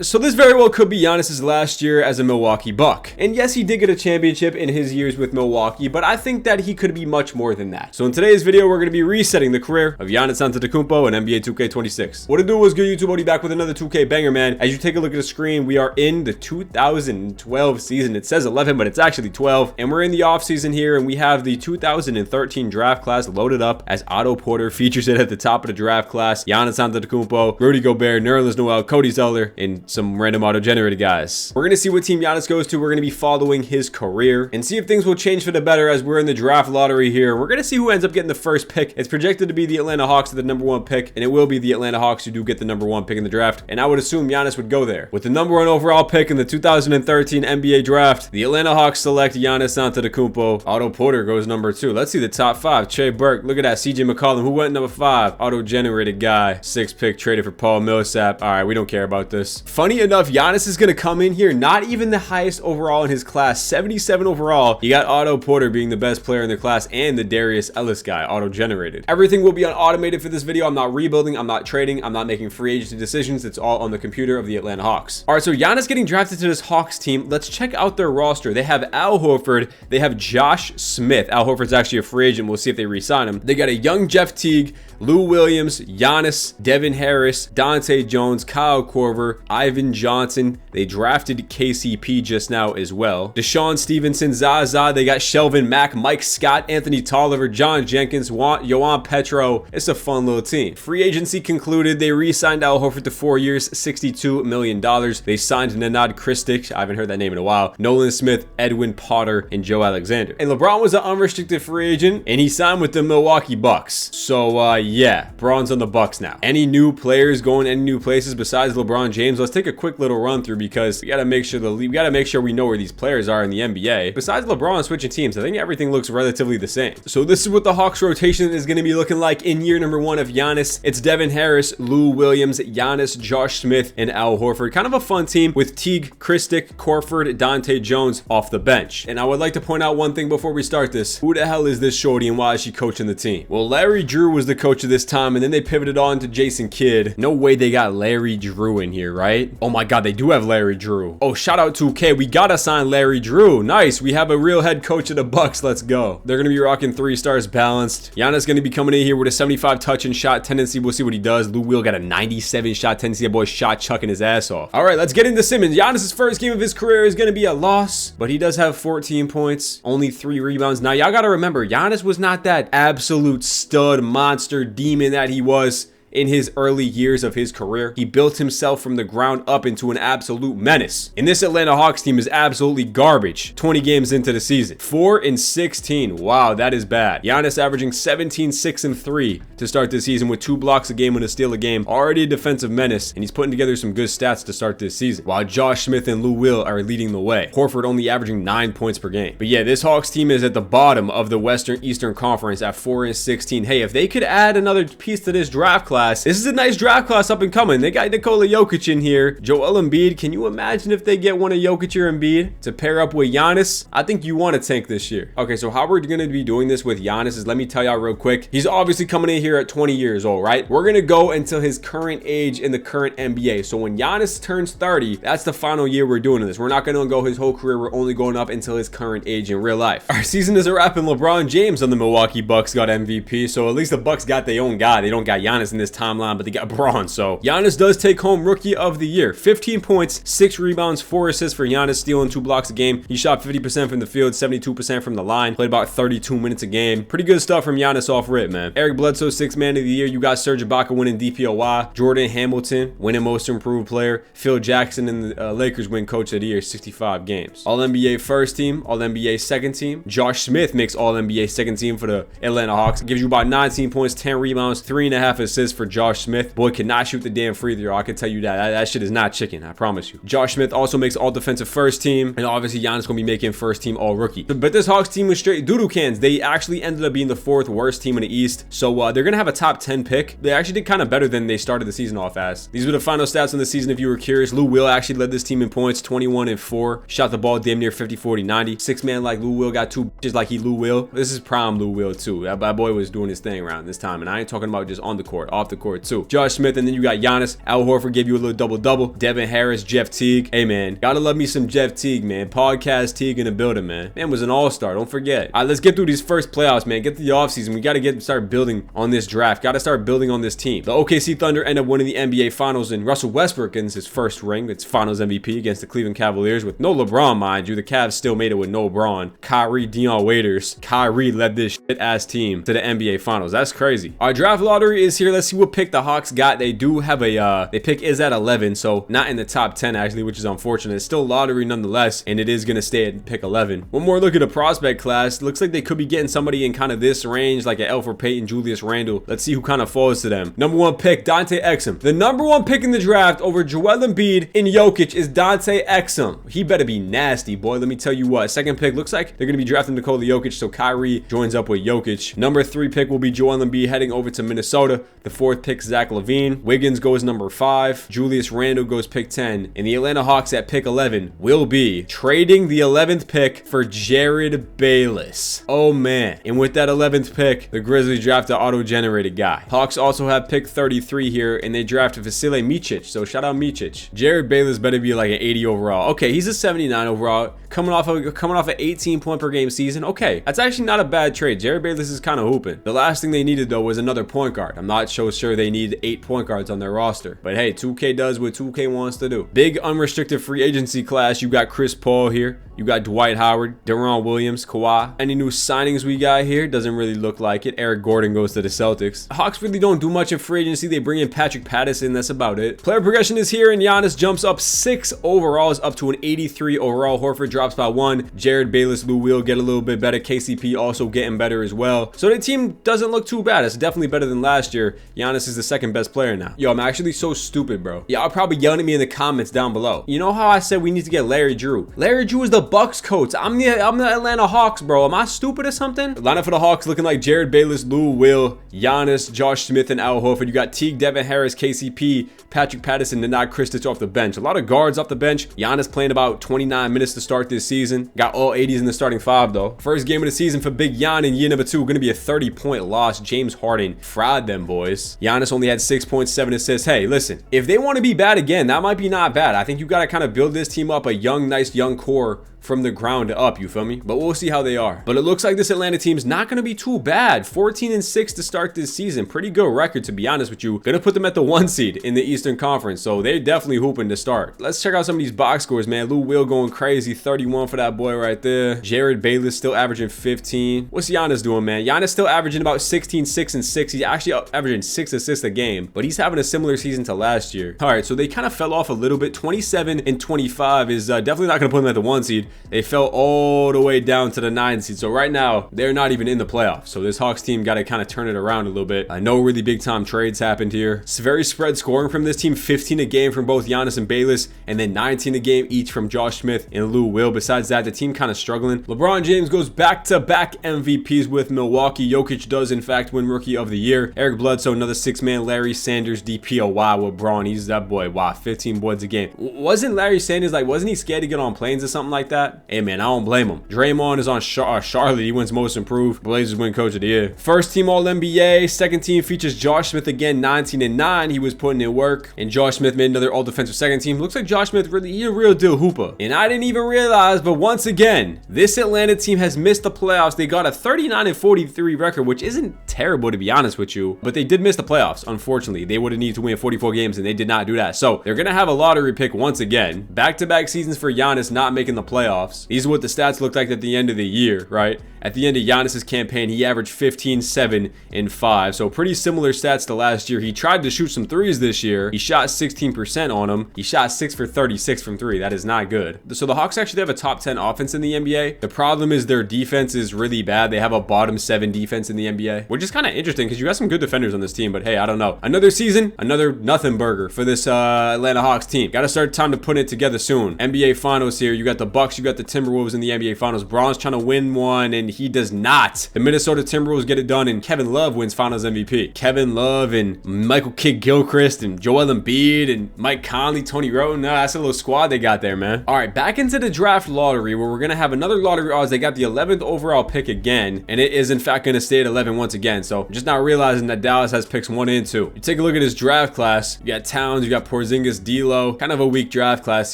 So this very well could be Giannis's last year as a Milwaukee Buck. And yes, he did get a championship in his years with Milwaukee, but I think that he could be much more than that. So in today's video, we're going to be resetting the career of Giannis Antetokounmpo in NBA 2K26. What it do was good, YouTube Odie, back with another 2K banger, man. As you take a look at the screen, we are in the 2012 season. It says 11, but it's actually 12. And we're in the off season here, and we have the 2013 draft class loaded up as Otto Porter features it at the top of the draft class. Giannis Antetokounmpo, Rudy Gobert, Nerlens Noel, Cody Zeller, and some random auto-generated guys. We're going to see what team Giannis goes to. We're going to be following his career and see if things will change for the better as we're in the draft lottery here. We're going to see who ends up getting the first pick. It's projected to be the Atlanta Hawks at the #1 pick, and it will be the Atlanta Hawks who do get the #1 pick in the draft, and I would assume Giannis would go there. With the #1 overall pick in the 2013 NBA draft, the Atlanta Hawks select Giannis Antetokounmpo. Otto Porter goes #2. Let's see the top 5. Trey Burke, look at that. CJ McCollum, who went #5? Auto-generated guy. 6th pick, traded for Paul Millsap. All right, we don't care about this. Funny enough, Giannis is going to come in here not even the highest overall in his class, 77 overall. You got Otto Porter being the best player in the class and the Darius Ellis guy, auto-generated. Everything will be on automated for this video. I'm not rebuilding, I'm not trading, I'm not making free agency decisions. It's all on the computer of the Atlanta Hawks. All right, so Giannis getting drafted to this Hawks team. Let's check out their roster. They have Al Horford, they have Josh Smith. Al Horford's actually a free agent. We'll see if they re-sign him. They got a young Jeff Teague, Lou Williams, Giannis, Devin Harris, Dante Jones, Kyle Korver, Ivan Johnson. They drafted KCP just now as well. Deshaun Stevenson, Zaza. They got Shelvin Mack, Mike Scott, Anthony Tolliver, John Jenkins, Yohan Petro. It's a fun little team. Free agency concluded. They re-signed Al Horford to 4 years, $62 million. They signed Nenad Kristic. I haven't heard that name in a while. Nolan Smith, Edwin Potter, and Joe Alexander. And LeBron was an unrestricted free agent, and he signed with the Milwaukee Bucks. So, yeah, Bron's on the Bucks now. Any new players going any new places besides LeBron James? Let's take a quick little run through because we gotta make sure we know where these players are in the NBA. Besides LeBron switching teams, I think everything looks relatively the same. So this is what the Hawks rotation is going to be looking like in year #1 of Giannis. It's Devin Harris, Lou Williams, Giannis, Josh Smith, and Al Horford. Kind of a fun team with Teague, Kristic, Korford, Dante Jones off the bench. And I would like to point out one thing before we start this. Who the hell is this shorty and why is she coaching the team? Well, Larry Drew was the coach of this time, and then they pivoted on to Jason Kidd. No way they got Larry Drew in here, right? Oh my god, they do have Larry Drew. Oh, shout out to K. We gotta sign Larry Drew. Nice. We have a real head coach of the Bucks. Let's go. They're gonna be rocking 3 stars balanced. Giannis gonna be coming in here with a 75 touch and shot tendency. We'll see what he does. Lou Will got a 97 shot tendency. That boy shot chucking his ass off. All right, let's get into Simmons. Giannis's first game of his career is gonna be a loss, but he does have 14 points, only 3 rebounds. Now, y'all gotta remember, Giannis was not that absolute stud monster demon that he was in his early years of his career. He built himself from the ground up into an absolute menace. And this Atlanta Hawks team is absolutely garbage 20 games into the season. 4-16. Wow, that is bad. Giannis averaging 17, 6, and 3 to start this season with 2 blocks a game and a steal a game. Already a defensive menace, and he's putting together some good stats to start this season. While Josh Smith and Lou Will are leading the way. Horford only averaging 9 points per game. But yeah, this Hawks team is at the bottom of the Western Eastern Conference at 4-16. Hey, if they could add another piece to this draft class, this is a nice draft class up and coming. They got Nikola Jokic in here. Joel Embiid. Can you imagine if they get one of Jokic or Embiid to pair up with Giannis? I think you want to tank this year. Okay, so how we're going to be doing this with Giannis is, let me tell y'all real quick. He's obviously coming in here at 20 years old, right? We're going to go until his current age in the current NBA. So when Giannis turns 30, that's the final year we're doing this. We're not going to go his whole career. We're only going up until his current age in real life. Our season is a wrap, and LeBron James on the Milwaukee Bucks got MVP. So at least the Bucks got their own guy. They don't got Giannis in this timeline, but they got Braun. So Giannis does take home Rookie of the Year. 15 points, 6 rebounds, 4 assists for Giannis, stealing 2 blocks a game. He shot 50% from the field, 72% from the line, played about 32 minutes a game. Pretty good stuff from Giannis off rip, man. Eric Bledsoe, 6th man of the year. You got Serge Ibaka winning DPOY. Jordan Hamilton winning most improved player. Phil Jackson and the Lakers win coach of the year, 65 games. All-NBA first team, All-NBA second team. Josh Smith makes All-NBA second team for the Atlanta Hawks. Gives you about 19 points, 10 rebounds, 3.5 assists for Josh Smith. Boy cannot shoot the damn free throw. I can tell you that shit is not chicken. I promise you. Josh Smith also makes all defensive first team, and obviously Giannis gonna be making first team all rookie. But this Hawks team was straight doo-doo cans. They actually ended up being the 4th worst team in the East. So they're gonna have a top 10 pick. They actually did kind of better than they started the season off as. These were the final stats on the season if you were curious. Lou Will actually led this team in points, 21-4. Shot the ball damn near 50, 40, 90. 6 man like Lou Will got 2 bitches like Lou Will. This is prime Lou Will too. That boy was doing his thing around this time, and I ain't talking about just on the court, off off the court too. Josh Smith, and then you got Giannis. Al Horford gave you a little double-double. Devin Harris, Jeff Teague. Hey, man, gotta love me some Jeff Teague, man. Podcast Teague in the building, man. Man was an all-star, don't forget. All right, let's get through these first playoffs, man. Get to the offseason. We gotta start building on this draft. Gotta start building on this team. The OKC Thunder end up winning the NBA Finals, and Russell Westbrook gets his first ring. It's Finals MVP against the Cleveland Cavaliers with no LeBron, mind you. The Cavs still made it with no LeBron. Kyrie, Dion Waiters. Kyrie led this shit-ass team to the NBA Finals. That's crazy. Our draft lottery is here. Let's see what pick the Hawks got. They do have a, they pick is at 11, so not in the top 10, actually, which is unfortunate. It's still lottery nonetheless, and it is going to stay at pick 11. One more look at the prospect class. Looks like they could be getting somebody in kind of this range, like an Elfrid Payton, Julius Randle. Let's see who kind of falls to them. Number 1 pick, Dante Exum. The number 1 pick in the draft over Joel Embiid and Jokic is Dante Exum. He better be nasty, boy. Let me tell you what. Second pick, looks like they're going to be drafting Nikola Jokic, so Kyrie joins up with Jokic. Number 3 pick will be Joel Embiid heading over to Minnesota. The 4th pick, Zach LaVine. Wiggins goes number 5. Julius Randle goes pick 10. And the Atlanta Hawks at pick 11 will be trading the 11th pick for Jared Bayless. Oh, man. And with that 11th pick, the Grizzlies draft an auto-generated guy. Hawks also have pick 33 here, and they drafted Vasile Micic. So shout out Micic. Jared Bayless better be like an 80 overall. Okay, he's a 79 overall. Coming off an 18 point per game season. Okay, that's actually not a bad trade. Jared Bayless is kind of hooping. The last thing they needed though was another point guard. I'm not so sure they need 8 point guards on their roster. But hey, 2K does what 2K wants to do. Big unrestricted free agency class. You got Chris Paul here. You got Dwight Howard, Deron Williams, Kawhi. Any new signings we got here? Doesn't really look like it. Eric Gordon goes to the Celtics. Hawks really don't do much in free agency. They bring in Patrick Patterson. That's about it. Player progression is here, and Giannis jumps up 6 overalls up to an 83 overall. Horford drops by 1. Jared Bayless, Lou Will get a little bit better. KCP also getting better as well. So the team doesn't look too bad. It's definitely better than last year. Giannis is the 2nd best player now. Yo, I'm actually so stupid, bro. Y'all probably yelling at me in the comments down below. You know how I said we need to get Larry Drew? Larry Drew is the Bucks coach. I'm the Atlanta Hawks, bro. Am I stupid or something? The lineup for the Hawks looking like Jared Bayless, Lou Will, Giannis, Josh Smith, and Al Horford. You got Teague, Devin Harris, KCP, Patrick Patterson, and not Kristich off the bench. A lot of guards off the bench. Giannis playing about 29 minutes to start this season. Got all 80s in the starting 5 though. First game of the season for Big Gian in year number 2. Going to be a 30-point loss. James Harden fried them boys. Giannis only had 6.7 assists. Hey, listen, if they want to be bad again, that might be not bad. I think you got to kind of build this team up, a young, nice young core from the ground up, you feel me? But we'll see how they are. But it looks like this Atlanta team's not going to be too bad. 14-6 to start this season. Pretty good record, to be honest with you. Gonna put them at the 1 seed in the Eastern Conference, so they're definitely hooping to start. Let's check out some of these box scores, man. Lou Will going crazy. 31 for that boy right there. Jared Bayless still averaging 15. What's Giannis doing, man? Giannis still averaging about 16, 6, and 6. He's actually averaging 6 assists a game, but he's having a similar season to last year. All right, so they kind of fell off a little bit. 27 and 25 is definitely not gonna put them at the 1 seed. They fell all the way down to the 9 seed. So right now, they're not even in the playoffs. So this Hawks team got to kind of turn it around a little bit. No really big time trades happened here. It's very spread scoring from this team. 15 a game from both Giannis and Bayless, and then 19 a game each from Josh Smith and Lou Will. Besides that, the team kind of struggling. LeBron James goes back-to-back MVPs with Milwaukee. Jokic does, in fact, win Rookie of the Year. Eric Bledsoe, another 6-man. Larry Sanders, DPOY with Braun. He's that boy. Wow, 15 boards a game. Wasn't Larry Sanders, like, wasn't he scared to get on planes or something like that? Hey, man, I don't blame him. Draymond is on Charlotte. He wins Most Improved. Blazers win Coach of the Year. First team All-NBA. Second team features Josh Smith again, 19-9. He was putting in work. And Josh Smith made another All-Defensive second team. Looks like Josh Smith really, he's a real deal hooper. And I didn't even realize, but once again, this Atlanta team has missed the playoffs. They got a 39-43 record, which isn't terrible to be honest with you, but they did miss the playoffs, unfortunately. They would have needed to win 44 games, and they did not do that. So they're going to have a lottery pick once again. Back-to-back seasons for Giannis not making the playoffs. These are what the stats look like at the end of the year, right? At the end of Giannis's campaign, he averaged 15, 7, and 5. So pretty similar stats to last year. He tried to shoot some threes this year. He shot 16% on them. He shot 6 for 36 from 3. That is not good. So the Hawks actually have a top 10 offense in the NBA. The problem is their defense is really bad. They have a bottom 7 defense in the NBA, which is kind of interesting because you got some good defenders on this team, but hey, I don't know. Another season, another nothing burger for this Atlanta Hawks team. Got to start time to put it together soon. NBA Finals here. You got the Bucks, you got the Timberwolves in the NBA Finals. Braun's trying to win one, and He does not. The Minnesota Timberwolves get it done, and Kevin Love wins Finals MVP. Kevin Love and Michael Kidd-Gilchrist and Joel Embiid and Mike Conley, Tony Roten. No, that's a little squad they got there, man. All right, back into the draft lottery, where we're gonna have another lottery odds. They got the 11th overall pick again, and it is in fact gonna stay at 11 once again. So I'm just not realizing that Dallas has picks 1 and 2. You take a look at his draft class. You got Towns, you got Porzingis, D'Lo. Kind of a weak draft class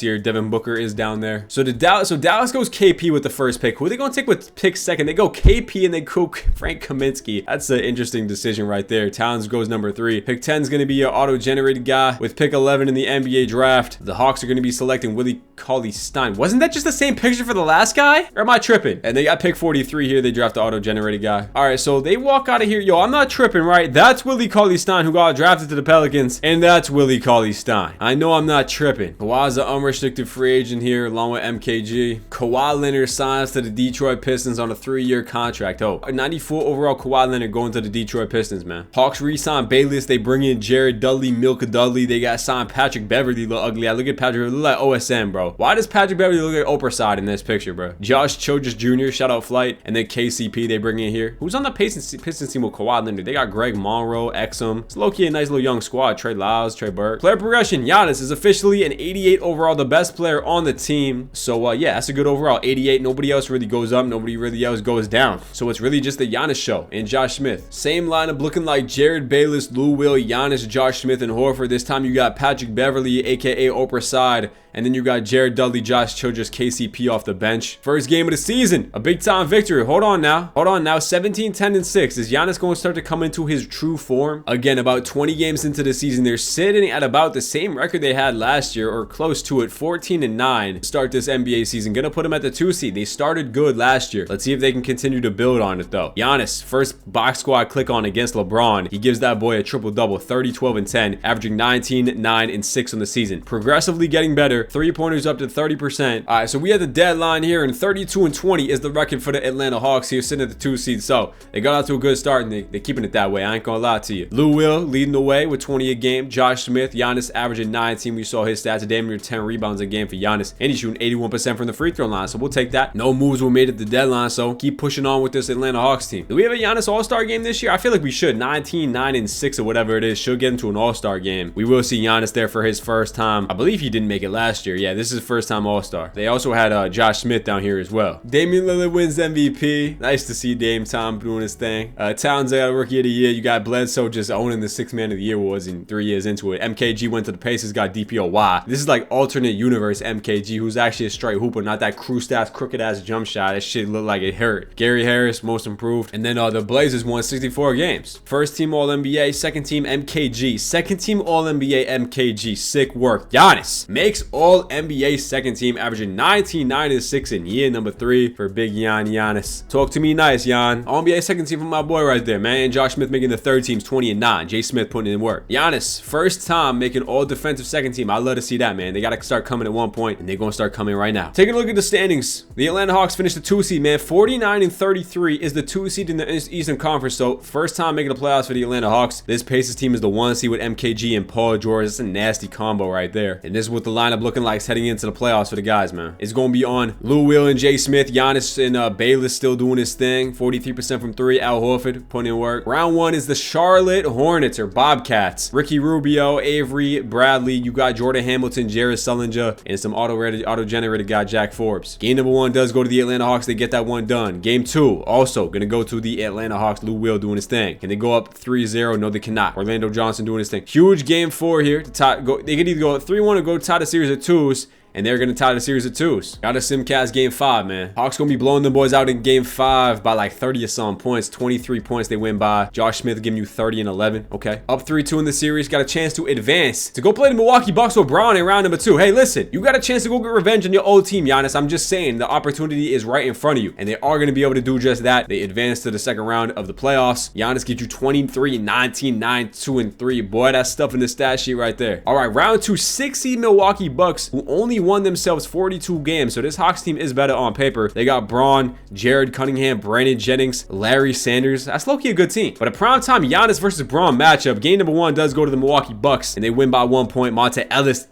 here. Devin Booker is down there. So Dallas goes KP with the first pick. Who are they gonna take with pick second? They go KP and they go Frank Kaminsky. That's an interesting decision right there. Towns goes number 3. Pick 10 is gonna be an auto-generated guy. With pick 11 in the NBA draft, the Hawks are gonna be selecting Willie Cauley-Stein. Wasn't that just the same picture for the last guy? Or am I tripping? And they got pick 43 here. They draft the auto-generated guy. All right, so they walk out of here. Yo, I'm not tripping, right? That's Willie Cauley-Stein who got drafted to the Pelicans, and that's Willie Cauley-Stein. I know I'm not tripping. Kawhi's an unrestricted free agent here, along with MKG. Kawhi Leonard signs to the Detroit Pistons on a 3-year contract. Oh, a 94 overall Kawhi Leonard going to the Detroit Pistons, man. Hawks re-sign Bayless. They bring in Jared Dudley, Milka Dudley. They got signed Patrick Beverly. Look ugly. I look at Patrick. Look like OSM, bro. Why does Patrick Beverly look like Oprah side in this picture, bro? Josh Chogus Jr. Shout out Flight, and then KCP they bring in here. Who's on the Pistons team with Kawhi Leonard? They got Greg Monroe, Exum. It's low-key a nice little young squad. Trey Lyles, Trey Burke. Player progression. Giannis is officially an 88 overall, the best player on the team. So yeah, that's a good overall. 88. Nobody else really goes up. Nobody really else goes down. So it's really just the Giannis show and Josh Smith. Same lineup looking like Jared Bayless, Lou Will, Giannis, Josh Smith, and Horford. This time you got Patrick Beverly, aka Oprah side. And then you got Jared Dudley, Josh Chogus, KCP off the bench. First game of the season, a big time victory. Hold on now. 17, 10, and 6. Is Giannis going to start to come into his true form? Again, about 20 games into the season, they're sitting at about the same record they had last year, or close to it, 14-9. Start this NBA season. Gonna put them at the 2 seed. They started good last year. Let's see if they can continue to build on it though. Giannis, first box squad click on against LeBron. He gives that boy a triple-double, 30, 12, and 10, averaging 19, 9, and 6 on the season. Progressively getting better. 3-pointers up to 30%. All right, so we have the deadline here, and 32 and 20 is the record for the Atlanta Hawks here, sitting at the 2 seed. So they got out to a good start, and they're keeping it that way. I ain't gonna lie to you. Lou Will leading the way with 20 a game. Josh Smith, Giannis averaging 19. We saw his stats, a damn near 10 rebounds a game for Giannis, and he's shooting 81% from the free throw line. So we'll take that. No moves were made at the deadline, so keep pushing on with this Atlanta Hawks team. Do we have a Giannis All-Star game this year? I feel like we should. 19, 9, and 6 or whatever it is should get into an All-Star game. We will see Giannis there for his first time. I believe he didn't make it last year. Yeah, this is his first time All-Star. They also had Josh Smith down here as well. Damian Lillard wins MVP. Nice to see Dame Tom doing his thing. Towns got a Rookie of the Year. You got Bledsoe just owning the 6th Man of the Year awards in 3 years into it. MKG went to the Pacers, got DPOY. This is like alternate universe MKG, who's actually a straight hooper, not that crew-ass, crooked-ass jump shot. That shit looked like it hurt. Gary Harris, most improved. And then the Blazers won 64 games. First team All-NBA, second team MKG. Second team All-NBA MKG. Sick work. Giannis makes All-NBA second team, averaging 19, 9, and 6 in year number 3 for big Giannis. Talk to me nice, Gian. All-NBA second team for my boy right there, man. And Josh Smith making the third team's 20 and 9. Jay Smith putting in work. Giannis, first time making all defensive second team. I love to see that, man. They got to start coming at one point, and they're going to start coming right now. Taking a look at the standings. The Atlanta Hawks finished the 2 seed, man. 49 and 33 is the 2 seed in the Eastern Conference. So first time making the playoffs for the Atlanta Hawks. This Pacers team is the 1 seed with MKG and Paul George. That's a nasty combo right there. And this is what the lineup looking like heading into the playoffs for the guys, man. It's going to be on Lou Will and Jay Smith. Giannis and Bayless still doing his thing. 43% from 3. Al Horford putting in work. Round 1 is the Charlotte Hornets or Bobcats. Ricky Rubio, Avery Bradley. You got Jordan Hamilton, Jared Sullinger, and some auto-generated guy, Jack Forbes. Game number 1 does go to the Atlanta Hawks. They get that one done. Game 2 also going to go to the Atlanta Hawks. Lou Will doing his thing. Can they go up 3-0? No, they cannot. Orlando Johnson doing his thing. Huge game 4 here. They could either go 3-1 or go tie the series at 2s. And they're going to tie the series of 2s. Got a Simcast game 5, man. Hawks going to be blowing them boys out in game 5 by like 30 or some points. 23 points they win by. Josh Smith giving you 30 and 11. Okay. Up 3-2 in the series. Got a chance to advance to go play the Milwaukee Bucks with Brown in round number 2. Hey, listen. You got a chance to go get revenge on your old team, Giannis. I'm just saying the opportunity is right in front of you. And they are going to be able to do just that. They advance to the second round of the playoffs. Giannis gets you 23, 19, 9, 2, and 3. Boy, that's stuff in the stat sheet right there. All right. Round 2, 6 seed Milwaukee Bucks, who only won themselves 42 games. So this Hawks team is better on paper. They got Braun, Jared Cunningham, Brandon Jennings, Larry Sanders. That's low-key a good team. But a primetime Giannis versus Braun matchup. Game number 1 does go to the Milwaukee Bucks, and they win by 1 point. Monte Ellis,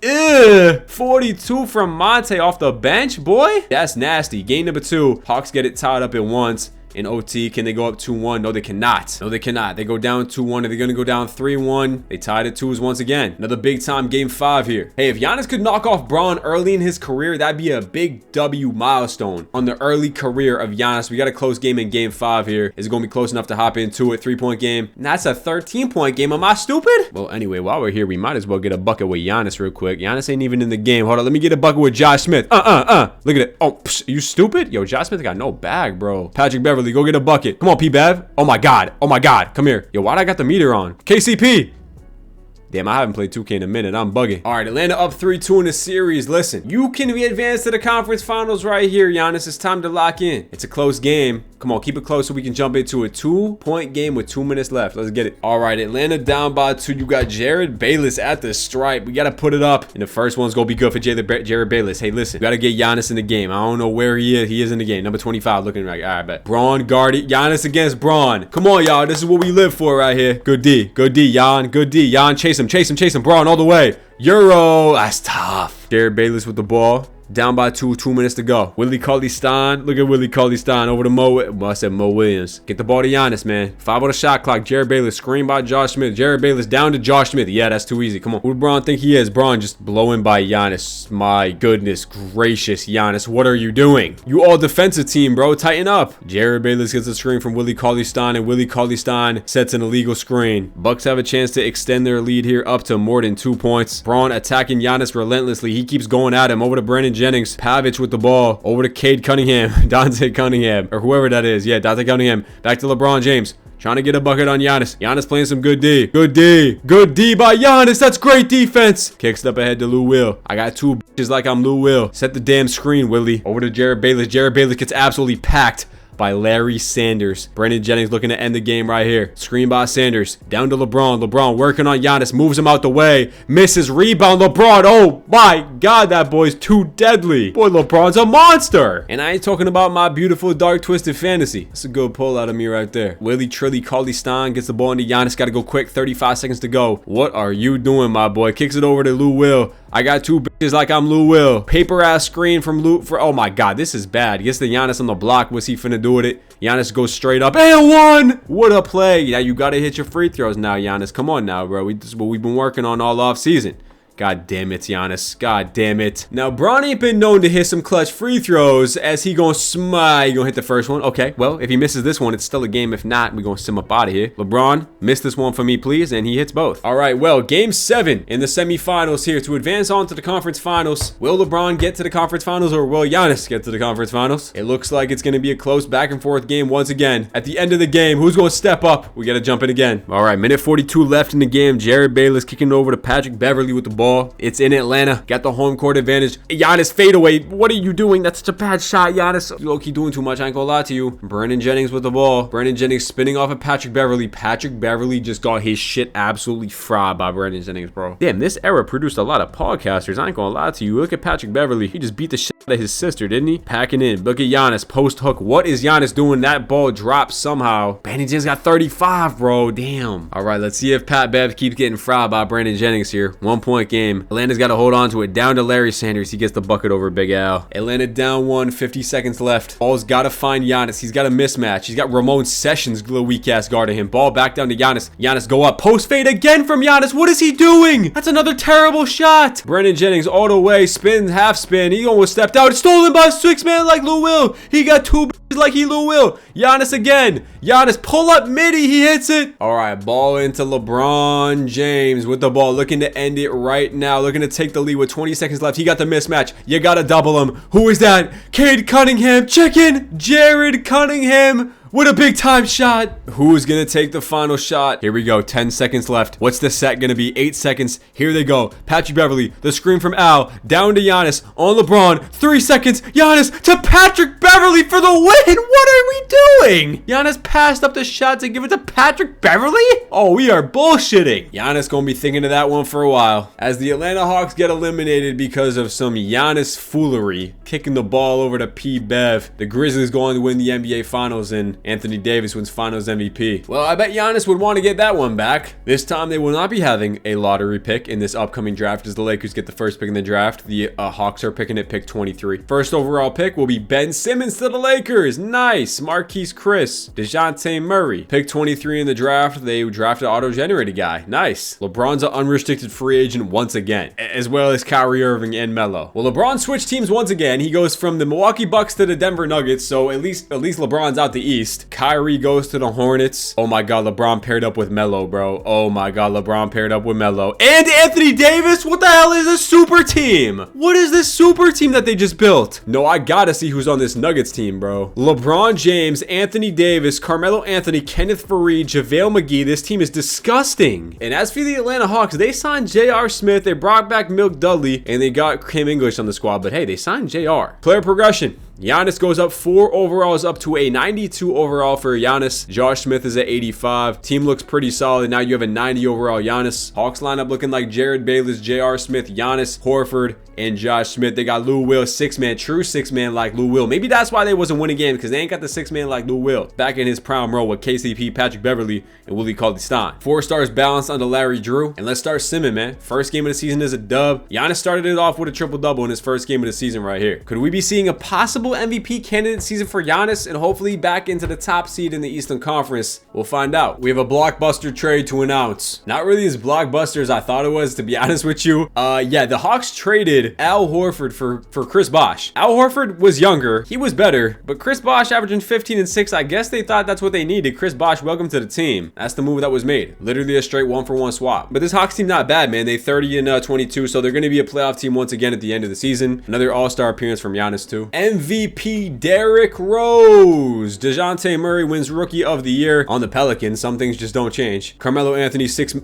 42 from Monte off the bench, boy. That's nasty. Game number 2, Hawks get it tied up at once. in OT. Can they go up 2-1? No, they cannot. No, they cannot. They go down 2-1. Are they going to go down 3-1? They tied it 2s once again. Another big time game 5 here. Hey, if Giannis could knock off Braun early in his career, that'd be a big W milestone on the early career of Giannis. We got a close game in game 5 here. Is it going to be close enough to hop into it? 3-point game. And that's a 13-point game. Am I stupid? Well, anyway, while we're here, we might as well get a bucket with Giannis real quick. Giannis ain't even in the game. Hold on. Let me get a bucket with Josh Smith. Look at it. Oh, psh, you stupid? Yo, Josh Smith got no bag, bro. Patrick Beverly, go get a bucket. Come on, P-Bev. Oh my God. Oh my God. Come here. Yo, why'd I got the meter on? KCP. Damn, I haven't played 2K in a minute. I'm bugging. All right, Atlanta up 3-2 in the series. Listen, you can be advanced to the conference finals right here, Giannis. It's time to lock in. It's a close game. Come on, keep it close so we can jump into a 2-point game with 2 minutes left. Let's get it. All right, Atlanta down by 2. You got Jared Bayless at the stripe. We got to put it up. And the first one's going to be good for Jared Bayless. Hey, listen, we got to get Giannis in the game. I don't know where he is. He is in the game. Number 25 looking right. All right, bet. Braun guarded. Giannis against Braun. Come on, y'all. This is what we live for right here. Good D. Good D, Jan. Good D. Jan, chase him. Chase him. Chase him. Braun all the way. Euro. That's tough. Jared Bayless with the ball. Down by 2, 2 minutes to go. Willie Cauley-Stein. Look at Willie Cauley-Stein over to Well, I said Mo Williams. Get the ball to Giannis, man. 5 on the shot clock. Jared Bayless. Screen by Josh Smith. Jared Bayless down to Josh Smith. Yeah, that's too easy. Come on. Who does Braun think he is? Braun just blowing by Giannis. My goodness gracious, Giannis. What are you doing? You all defensive team, bro. Tighten up. Jared Bayless gets a screen from Willie Cauley-Stein, and Willie Cauley-Stein sets an illegal screen. Bucks have a chance to extend their lead here up to more than 2 points. Braun attacking Giannis relentlessly. He keeps going at him. Over to Brandon Jennings. Pavic with the ball. Over to Cade Cunningham. Dante Cunningham. Or whoever that is. Yeah, Dante Cunningham. Back to LeBron James. Trying to get a bucket on Giannis. Giannis playing some good D. Good D. Good D by Giannis. That's great defense. Kicks up ahead to Lou Will. I got 2 bitches like I'm Lou Will. Set the damn screen, Willie. Over to Jared Bayless. Jared Bayless gets absolutely packed by Larry Sanders. Brandon Jennings looking to end the game right here. Screen by Sanders. Down to LeBron. LeBron working on Giannis. Moves him out the way. Misses. Rebound. LeBron. Oh my God. That boy's too deadly. Boy, LeBron's a monster. And I ain't talking about my beautiful dark twisted fantasy. That's a good pull out of me right there. Willie Trilly Cauley-Stein gets the ball into Giannis. Got to go quick. 35 seconds to go. What are you doing, my boy? Kicks it over to Lou Will. I got 2 bitches like I'm Lou Will. Paper ass screen from Lou. Oh my God, this is bad. Gets the Giannis on the block. What's he finna do with it? Giannis goes straight up and 1. What a play. Now you gotta hit your free throws now, Giannis. Come on now, bro. This is what we've been working on all off season. God damn it, Giannis. God damn it. Now, Braun ain't been known to hit some clutch free throws as he gonna hit the first one. Okay, well, if he misses this one, it's still a game. If not, we gonna sim up out of here. LeBron, miss this one for me, please, and he hits both. All right, well, game 7 in the semifinals here to advance on to the conference finals. Will LeBron get to the conference finals or will Giannis get to the conference finals? It looks like it's gonna be a close back and forth game once again. At the end of the game, who's gonna step up? We gotta jump in again. All right, minute 42 left in the game. Jared Bayless kicking it over to Patrick Beverly with the ball. It's in Atlanta. Got the home court advantage. Giannis fadeaway. What are you doing? That's such a bad shot, Giannis. You low-key doing too much. I ain't gonna lie to you. Brandon Jennings with the ball. Brandon Jennings spinning off of Patrick Beverly. Patrick Beverly just got his shit absolutely fried by Brandon Jennings, bro. Damn, this era produced a lot of podcasters. I ain't gonna lie to you. Look at Patrick Beverly. He just beat the shit out of his sister, didn't he? Packing in. Look at Giannis. Post hook. What is Giannis doing? That ball drops somehow. Brandon Jennings got 35, bro. Damn. All right, let's see if Pat Bev keeps getting fried by Brandon Jennings here. 1-point game. Atlanta's got to hold on to it. Down to Larry Sanders. He gets the bucket over Big Al. Atlanta down 1. 50 seconds left. Ball's got to find Giannis. He's got a mismatch. He's got Ramon Sessions, little weak ass guarding him. Ball back down to Giannis. Giannis go up. Post fade again from Giannis. What is he doing? That's another terrible shot. Brandon Jennings all the way. Spins, half spin. He almost stepped out. It's stolen by 6-man like Lou Will. He got 2 like he Lou Will. Giannis again. Giannis pull up midi. He hits it. All right, ball into LeBron James with the ball. Looking to end it right now. Looking to take the lead with 20 seconds left. He got the mismatch. You got to double him. Who is that? Cade Cunningham. Chicken. Jared Cunningham with a big time shot. Who's gonna take the final shot? Here we go. 10 seconds left. What's the set gonna be? 8 seconds. Here they go. Patrick Beverly. The screen from Al. Down to Giannis. On LeBron. 3 seconds. Giannis to Patrick Beverly for the win. What are we doing? Giannis passed up the shot to give it to Patrick Beverly? Oh, we are bullshitting. Giannis gonna be thinking of that one for a while. As the Atlanta Hawks get eliminated because of some Giannis foolery. Kicking the ball over to P. Bev. The Grizzlies going to win the NBA Finals, and Anthony Davis wins Finals MVP. Well, I bet Giannis would want to get that one back. This time they will not be having a lottery pick in this upcoming draft as the Lakers get the first pick in the draft. The Hawks are picking at pick 23. First overall pick will be Ben Simmons to the Lakers. Nice. Marquise Chris. DeJounte Murray. Pick 23 in the draft. They drafted auto-generated guy. Nice. LeBron's an unrestricted free agent once again, as well as Kyrie Irving and Melo. Well, LeBron switched teams once again. He goes from the Milwaukee Bucks to the Denver Nuggets, so at least LeBron's out the East. Kyrie goes to the Hornets. Oh my God, LeBron paired up with Melo, bro. Oh my God, LeBron paired up with Melo. And Anthony Davis? What the hell is this super team? What is this super team that they just built? No, I gotta see who's on this Nuggets team, bro. LeBron James, Anthony Davis, Carmelo Anthony, Kenneth Faried, JaVale McGee. This team is disgusting. And as for the Atlanta Hawks, they signed J.R. Smith, they brought back Milk Dudley, and they got Kim English on the squad. But hey, they signed J.R. Player progression. Giannis goes up 4 overalls up to a 92 overall for Giannis. Josh Smith is at 85. Team looks pretty solid. Now you have a 90 overall Giannis. Hawks lineup looking like Jared Bayless, J.R. Smith, Giannis, Horford, and Josh Smith. They got Lou Will, 6-man, true 6-man like Lou Will. Maybe that's why they wasn't winning games, because they ain't got the 6-man like Lou Will. Back in his prime role with KCP, Patrick Beverly, and Willie Cauley-Stein. 4 stars balanced under Larry Drew. And let's start simming, man. First game of the season is a dub. Giannis started it off with a triple-double in his first game of the season right here. Could we be seeing a possible MVP candidate season for Giannis and hopefully back into the top seed in the Eastern Conference? We'll find out. We have a blockbuster trade to announce. Not really as blockbuster as I thought it was, to be honest with you. Yeah, the Hawks traded Al Horford for Chris Bosh. Al Horford was younger. He was better, but Chris Bosh averaging 15 and 6. I guess they thought that's what they needed. Chris Bosh, welcome to the team. That's the move that was made. Literally a straight 1-for-1 swap. But this Hawks team not bad, man. They 30 and 22, so they're going to be a playoff team once again at the end of the season. Another all-star appearance from Giannis too. MVP Derrick Rose. DeJounte Murray wins Rookie of the Year on the Pelicans. Some things just don't change. Carmelo Anthony, 6...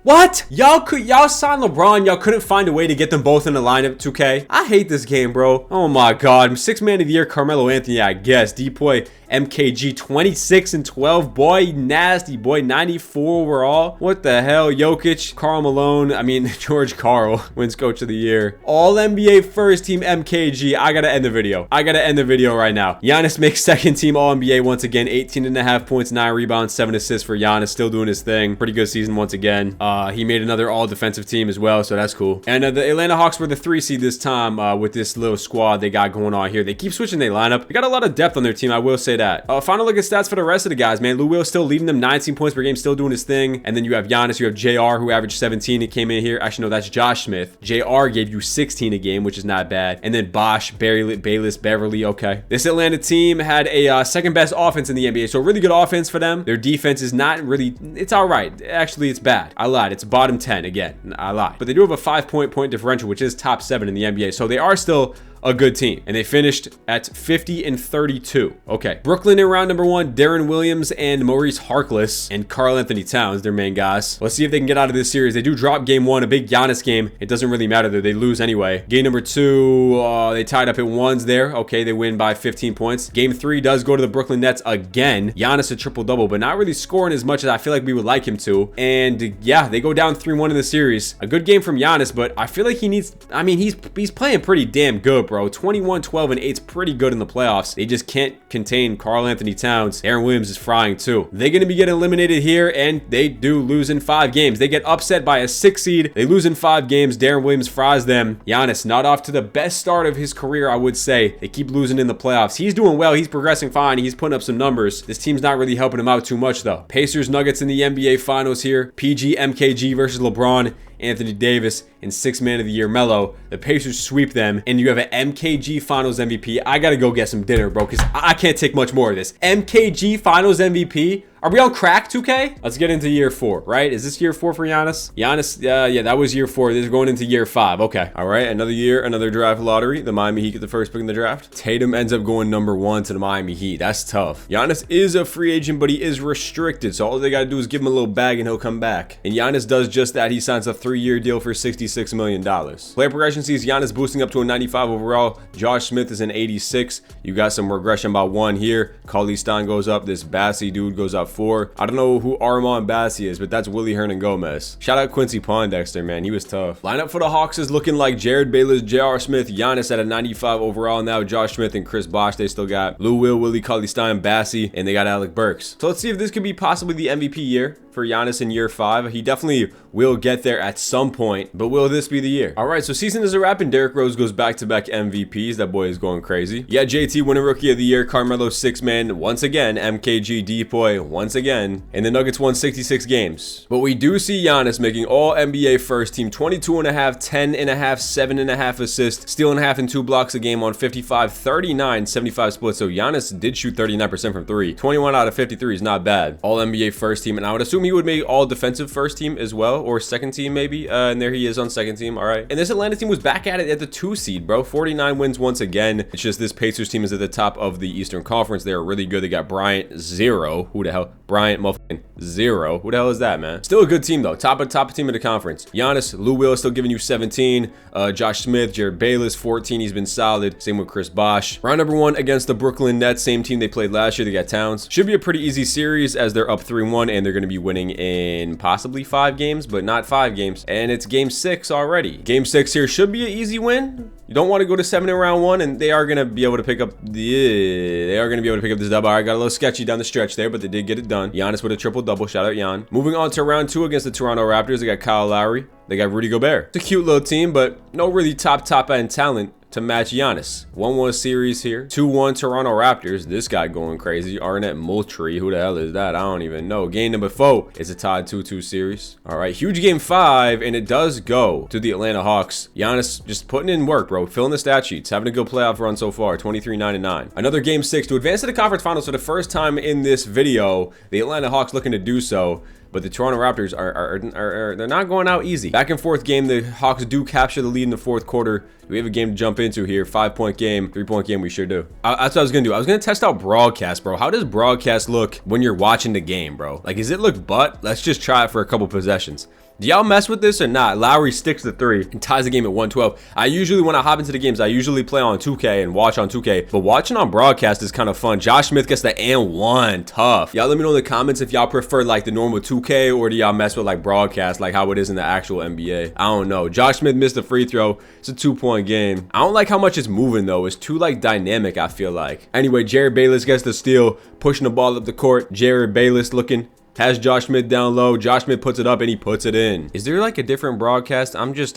What? Y'all signed LeBron. Y'all couldn't find a way to get them both in the lineup, 2K. I hate this game, bro. Oh my God. 6-man of the year, Carmelo Anthony, I guess. Depoy, MKG, 26 and 12. Boy, nasty. Boy, 94 overall. What the hell? Jokic, Karl Malone. I mean, George Karl wins Coach of the Year. All NBA first team MKG. I gotta end the video. I gotta end the video right now. Giannis makes second team All NBA once again. 18.5 points, 9 rebounds, 7 assists for Giannis. Still doing his thing. Pretty good season once again. He made another all defensive team as well, so that's cool. And the Atlanta Hawks were the 3 seed this time with this little squad they got going on here. They keep switching their lineup. They got a lot of depth on their team, I will say that. Final look at stats for the rest of the guys, man. Lou Will still leading them, 19 points per game, still doing his thing. And then you have Giannis, you have JR who averaged 17. He came in here. Actually, no, that's Josh Smith. JR gave you 16 a game, which is not bad. And then Bosh, Bayless, Beverly. Okay. This Atlanta team had a second best offense in the NBA, so really good offense for them. Their defense is not really, it's all right. Actually, it's bad. I lied. It's bottom 10 again. I lied. But they do have a 5-point differential, which is top 7 in the NBA. So they are still a good team, and they finished at 50 and 32. Okay, Brooklyn in round number 1, Darren Williams and Maurice Harkless and Karl Anthony Towns, their main guys. Let's see if they can get out of this series. They do drop game 1, a big Giannis game. It doesn't really matter though, they lose anyway. Game number 2, they tied up at 1s there. Okay, they win by 15 points. Game 3 does go to the Brooklyn Nets again. Giannis a triple-double, but not really scoring as much as I feel like we would like him to. And yeah, they go down 3-1 in the series. A good game from Giannis, but I feel like he needs, I mean, he's playing pretty damn good, bro. 21, 12, and 8's pretty good in the playoffs. They just can't contain Karl Anthony Towns. Aaron Williams is frying too. They're going to be getting eliminated here, and they do lose in 5 games. They get upset by a 6 seed. They lose in 5 games. Darren Williams fries them. Giannis not off to the best start of his career, I would say. They keep losing in the playoffs. He's doing well. He's progressing fine. He's putting up some numbers. This team's not really helping him out too much though. Pacers Nuggets in the NBA Finals here. PG MKG versus LeBron, Anthony Davis, and 6-man of the year Melo. The Pacers sweep them, and you have an MKG Finals MVP. I gotta go get some dinner, bro, because I can't take much more of this. MKG Finals MVP? Are we on crack, 2K? Let's get into year 4, right? Is this year 4 for Giannis? Giannis, yeah, that was year 4. This is going into year 5. Okay. All right, another year, another draft lottery. The Miami Heat get the first pick in the draft. Tatum ends up going number 1 to the Miami Heat. That's tough. Giannis is a free agent, but he is restricted, so all they gotta do is give him a little bag and he'll come back. And Giannis does just that. He signs a 3-year deal for $66 million. Player progression sees Giannis boosting up to a 95 overall. Josh Smith is an 86. You got some regression by 1 here. Cauley-Stein goes up. This Bassey dude goes up got 4. I don't know who Armand Bassi is, but that's Willie Hernan Gomez. Shout out Quincy Pondexter, man. He was tough. Lineup for the Hawks is looking like Jared Bayless, J.R. Smith, Giannis at a 95 overall now. Josh Smith and Chris Bosh, they still got Lou Will, Willie Cauley-Stein, Bassi, and they got Alec Burks. So let's see if this could be possibly the MVP year for Giannis in year 5. He definitely will get there at some point, but will this be the year? All right, so season is a wrap and Derrick Rose goes back-to-back MVPs. That boy is going crazy. Yeah, JT winning Rookie of the Year, Carmelo 6-man once again, MKG Depoy once again, and the Nuggets won 66 games. But we do see Giannis making all NBA first team, 22.5, 10.5, 7.5 assists, stealing half and 2 blocks a game on 55, 39, 75 split. So Giannis did shoot 39% from 3. 21 out of 53 is not bad. All NBA first team, and I would assume he would make all defensive first team as well, or second team maybe, and there he is on second team. All right, and this Atlanta team was back at it at the 2 seed, bro. 49 wins once again. It's just this Pacers team is at the top of the Eastern Conference. They're really good. They got Bryant 0. Who the hell? Bryant motherfucking 0. Who the hell is that, man? Still a good team though. Top team of the conference. Giannis, Lou Will still giving you 17. Josh Smith, Jared Bayless 14. He's been solid. Same with Chris Bosh. Round number 1 against the Brooklyn Nets, same team they played last year. They got Towns. Should be a pretty easy series as they're up 3-1 and they're going to be winning in possibly 5 games, but not 5 games. And it's game 6 already. Game 6 here should be an easy win. You don't want to go to 7 in round 1, and they are going to be able to pick up this dub. All right, got a little sketchy down the stretch there, but they did get it done. Giannis with a triple-double. Shout out Jan. Moving on to round 2 against the Toronto Raptors. They got Kyle Lowry. They got Rudy Gobert. It's a cute little team, but no really top-end talent to match Giannis. 1-1 series here. 2-1 Toronto Raptors. This guy going crazy. Arnett Moultrie. Who the hell is that? I don't even know. Game number 4 is a tied 2-2 series. All right, huge game 5, and it does go to the Atlanta Hawks. Giannis just putting in work, bro. Filling the stat sheets. Having a good playoff run so far. 23-9-9. Another game 6 to advance to the conference finals for the first time in this video. The Atlanta Hawks looking to do so. But the Toronto Raptors they're not going out easy. Back and forth game, the Hawks do capture the lead in the 4th quarter. We have a game to jump into here. 5-point game, 3-point game, we sure do. That's what I was gonna do. I was gonna test out broadcast, bro. How does broadcast look when you're watching the game, bro? Like, does it look butt? Let's just try it for a couple possessions. Do y'all mess with this or not? Lowry sticks the 3 and ties the game at 112. I usually, when I hop into the games, I usually play on 2K and watch on 2K. But watching on broadcast is kind of fun. Josh Smith gets the and 1. Tough. Y'all let me know in the comments if y'all prefer like the normal 2K or do y'all mess with like broadcast, like how it is in the actual NBA. I don't know. Josh Smith missed a free throw. It's a 2-point game. I don't like how much it's moving though. It's too like dynamic, I feel like. Anyway, Jared Bayless gets the steal, pushing the ball up the court. Jared Bayless looking. Has Josh Smith down low. Josh Smith puts it up and he puts it in. Is there like a different broadcast? I'm just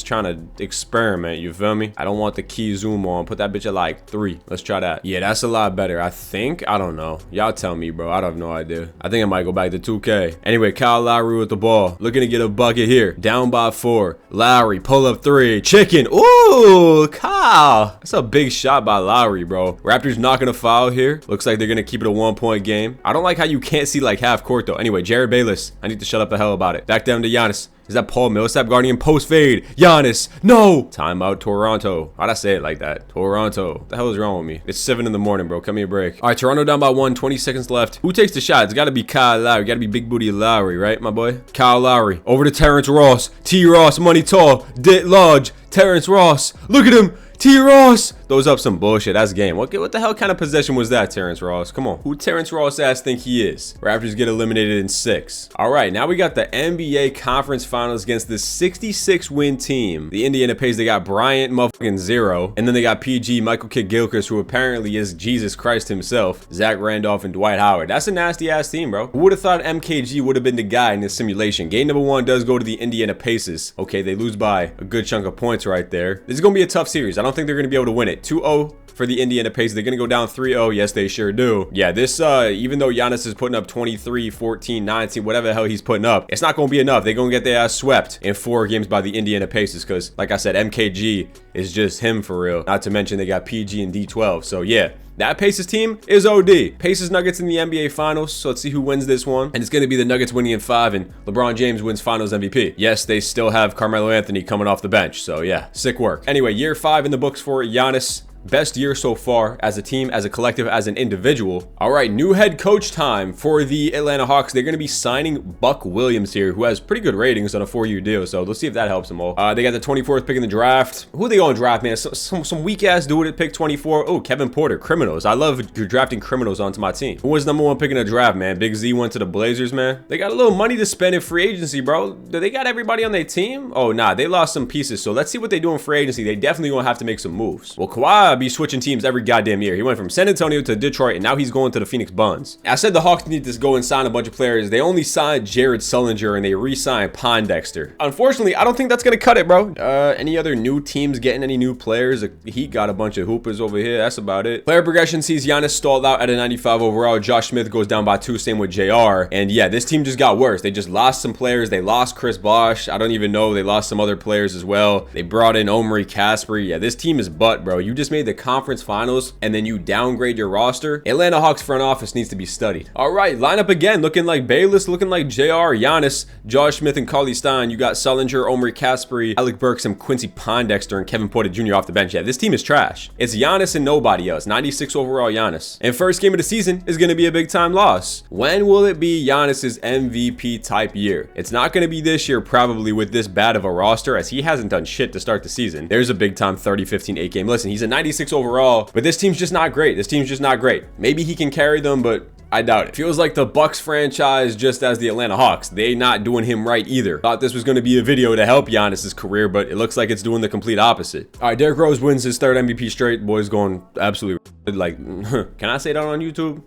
trying to experiment, you feel me? I don't want the key zoom on. Put that bitch at like 3. Let's try that. Yeah, that's a lot better. I think. I don't know. Y'all tell me, bro. I have no idea. I think I might go back to 2K. Anyway, Kyle Lowry with the ball. Looking to get a bucket here. Down by 4. Lowry, pull up 3. Chicken. Ooh, Kyle. That's a big shot by Lowry, bro. Raptors not gonna foul here. Looks like they're gonna keep it a 1-point game. I don't like how you can't see like half court though. Anyway, Jared Bayless. I need to shut up the hell about it. Back down to Giannis. Is that Paul Millsap guarding him? Post fade. Giannis. No. Timeout Toronto. Why'd I say it like that? Toronto. What the hell is wrong with me? It's 7 in the morning, bro. Cut me a break. All right, Toronto down by 1. 20 seconds left. Who takes the shot? It's got to be Kyle Lowry. Got to be Big Booty Lowry, right, my boy? Kyle Lowry. Over to Terrence Ross. T. Ross. Money tall. Dit large. Terrence Ross. Look at him. T. Ross throws up some bullshit. That's game. What the hell kind of possession was that, Terrence Ross? Come on. Who Terrence Ross ass think he is? Raptors get eliminated in 6. All right, now we got the NBA Conference Finals against the 66-win team. The Indiana Pacers, they got Bryant motherfucking 0. And then they got PG, Michael Kidd-Gilchrist, who apparently is Jesus Christ himself, Zach Randolph, and Dwight Howard. That's a nasty-ass team, bro. Who would have thought MKG would have been the guy in this simulation? Game number 1 does go to the Indiana Pacers. Okay, they lose by a good chunk of points right there. This is going to be a tough series. I don't think they're going to be able to win it. 2-0 for the Indiana Pacers. They're going to go down 3-0. Yes, they sure do. Yeah, this, even though Giannis is putting up 23, 14, 19, whatever the hell he's putting up, it's not going to be enough. They're going to get their ass swept in 4 games by the Indiana Pacers because, like I said, MKG is just him for real. Not to mention they got PG and D12. So, yeah. That Pacers team is OD. Pacers Nuggets in the NBA Finals. So let's see who wins this one. And it's going to be the Nuggets winning in 5 and LeBron James wins Finals MVP. Yes, they still have Carmelo Anthony coming off the bench. So yeah, sick work. Anyway, year 5 in the books for Giannis. Best year so far as a team, as a collective, as an individual. All right, new head coach time for the Atlanta Hawks. They're going to be signing Buck Williams here, who has pretty good ratings on a 4-year deal. So let's see if that helps them all. They got the 24th pick in the draft. Who are they going to draft, man? Some weak ass dude at pick 24. Oh, Kevin Porter, criminals. I love drafting criminals onto my team. Who was #1 pick in the draft, man? Big Z went to the Blazers, man. They got a little money to spend in free agency, bro. Do they got everybody on their team? Oh, nah, they lost some pieces. So let's see what they do in free agency. They definitely gonna have to make some moves. Well, Kawhi be switching teams every goddamn year. He went from San Antonio to Detroit, and now he's going to the Phoenix Buns. I said the Hawks need to go and sign a bunch of players. They only signed Jared Sullinger, and they re-signed Pondexter. Unfortunately, I don't think that's gonna cut it, bro. Any other new teams getting any new players? The Heat got a bunch of hoopers over here. That's about it. Player progression sees Giannis stalled out at a 95 overall. Josh Smith goes down by 2. Same with JR. And yeah, this team just got worse. They just lost some players. They lost Chris Bosh. I don't even know. They lost some other players as well. They brought in Omri Casper. Yeah, this team is butt, bro. You just made the conference finals and then you downgrade your roster. Atlanta Hawks front office needs to be studied. All right, lineup again, looking like Bayless, looking like JR, Giannis, Josh Smith, and Cauley Stein. You got Sullinger, Omri Casper, Alec Burks, and Quincy Pondexter, and Kevin Porter Jr. off the bench. Yeah, this team is trash. It's Giannis and nobody else. 96 overall Giannis. And first game of the season is going to be a big time loss. When will it be Giannis's MVP type year? It's not going to be this year, probably, with this bad of a roster, as he hasn't done shit to start the season. There's a big time 30-15-8 game. Listen, he's a 96 overall, but this team's just not great. This team's just not great. Maybe he can carry them, but I doubt it. Feels like the Bucks franchise just as the Atlanta Hawks. They not doing him right either. Thought this was going to be a video to help Giannis's career, but it looks like it's doing the complete opposite. All right, Derrick Rose wins his 3rd MVP straight. Boy's going absolutely like, can I say that on YouTube?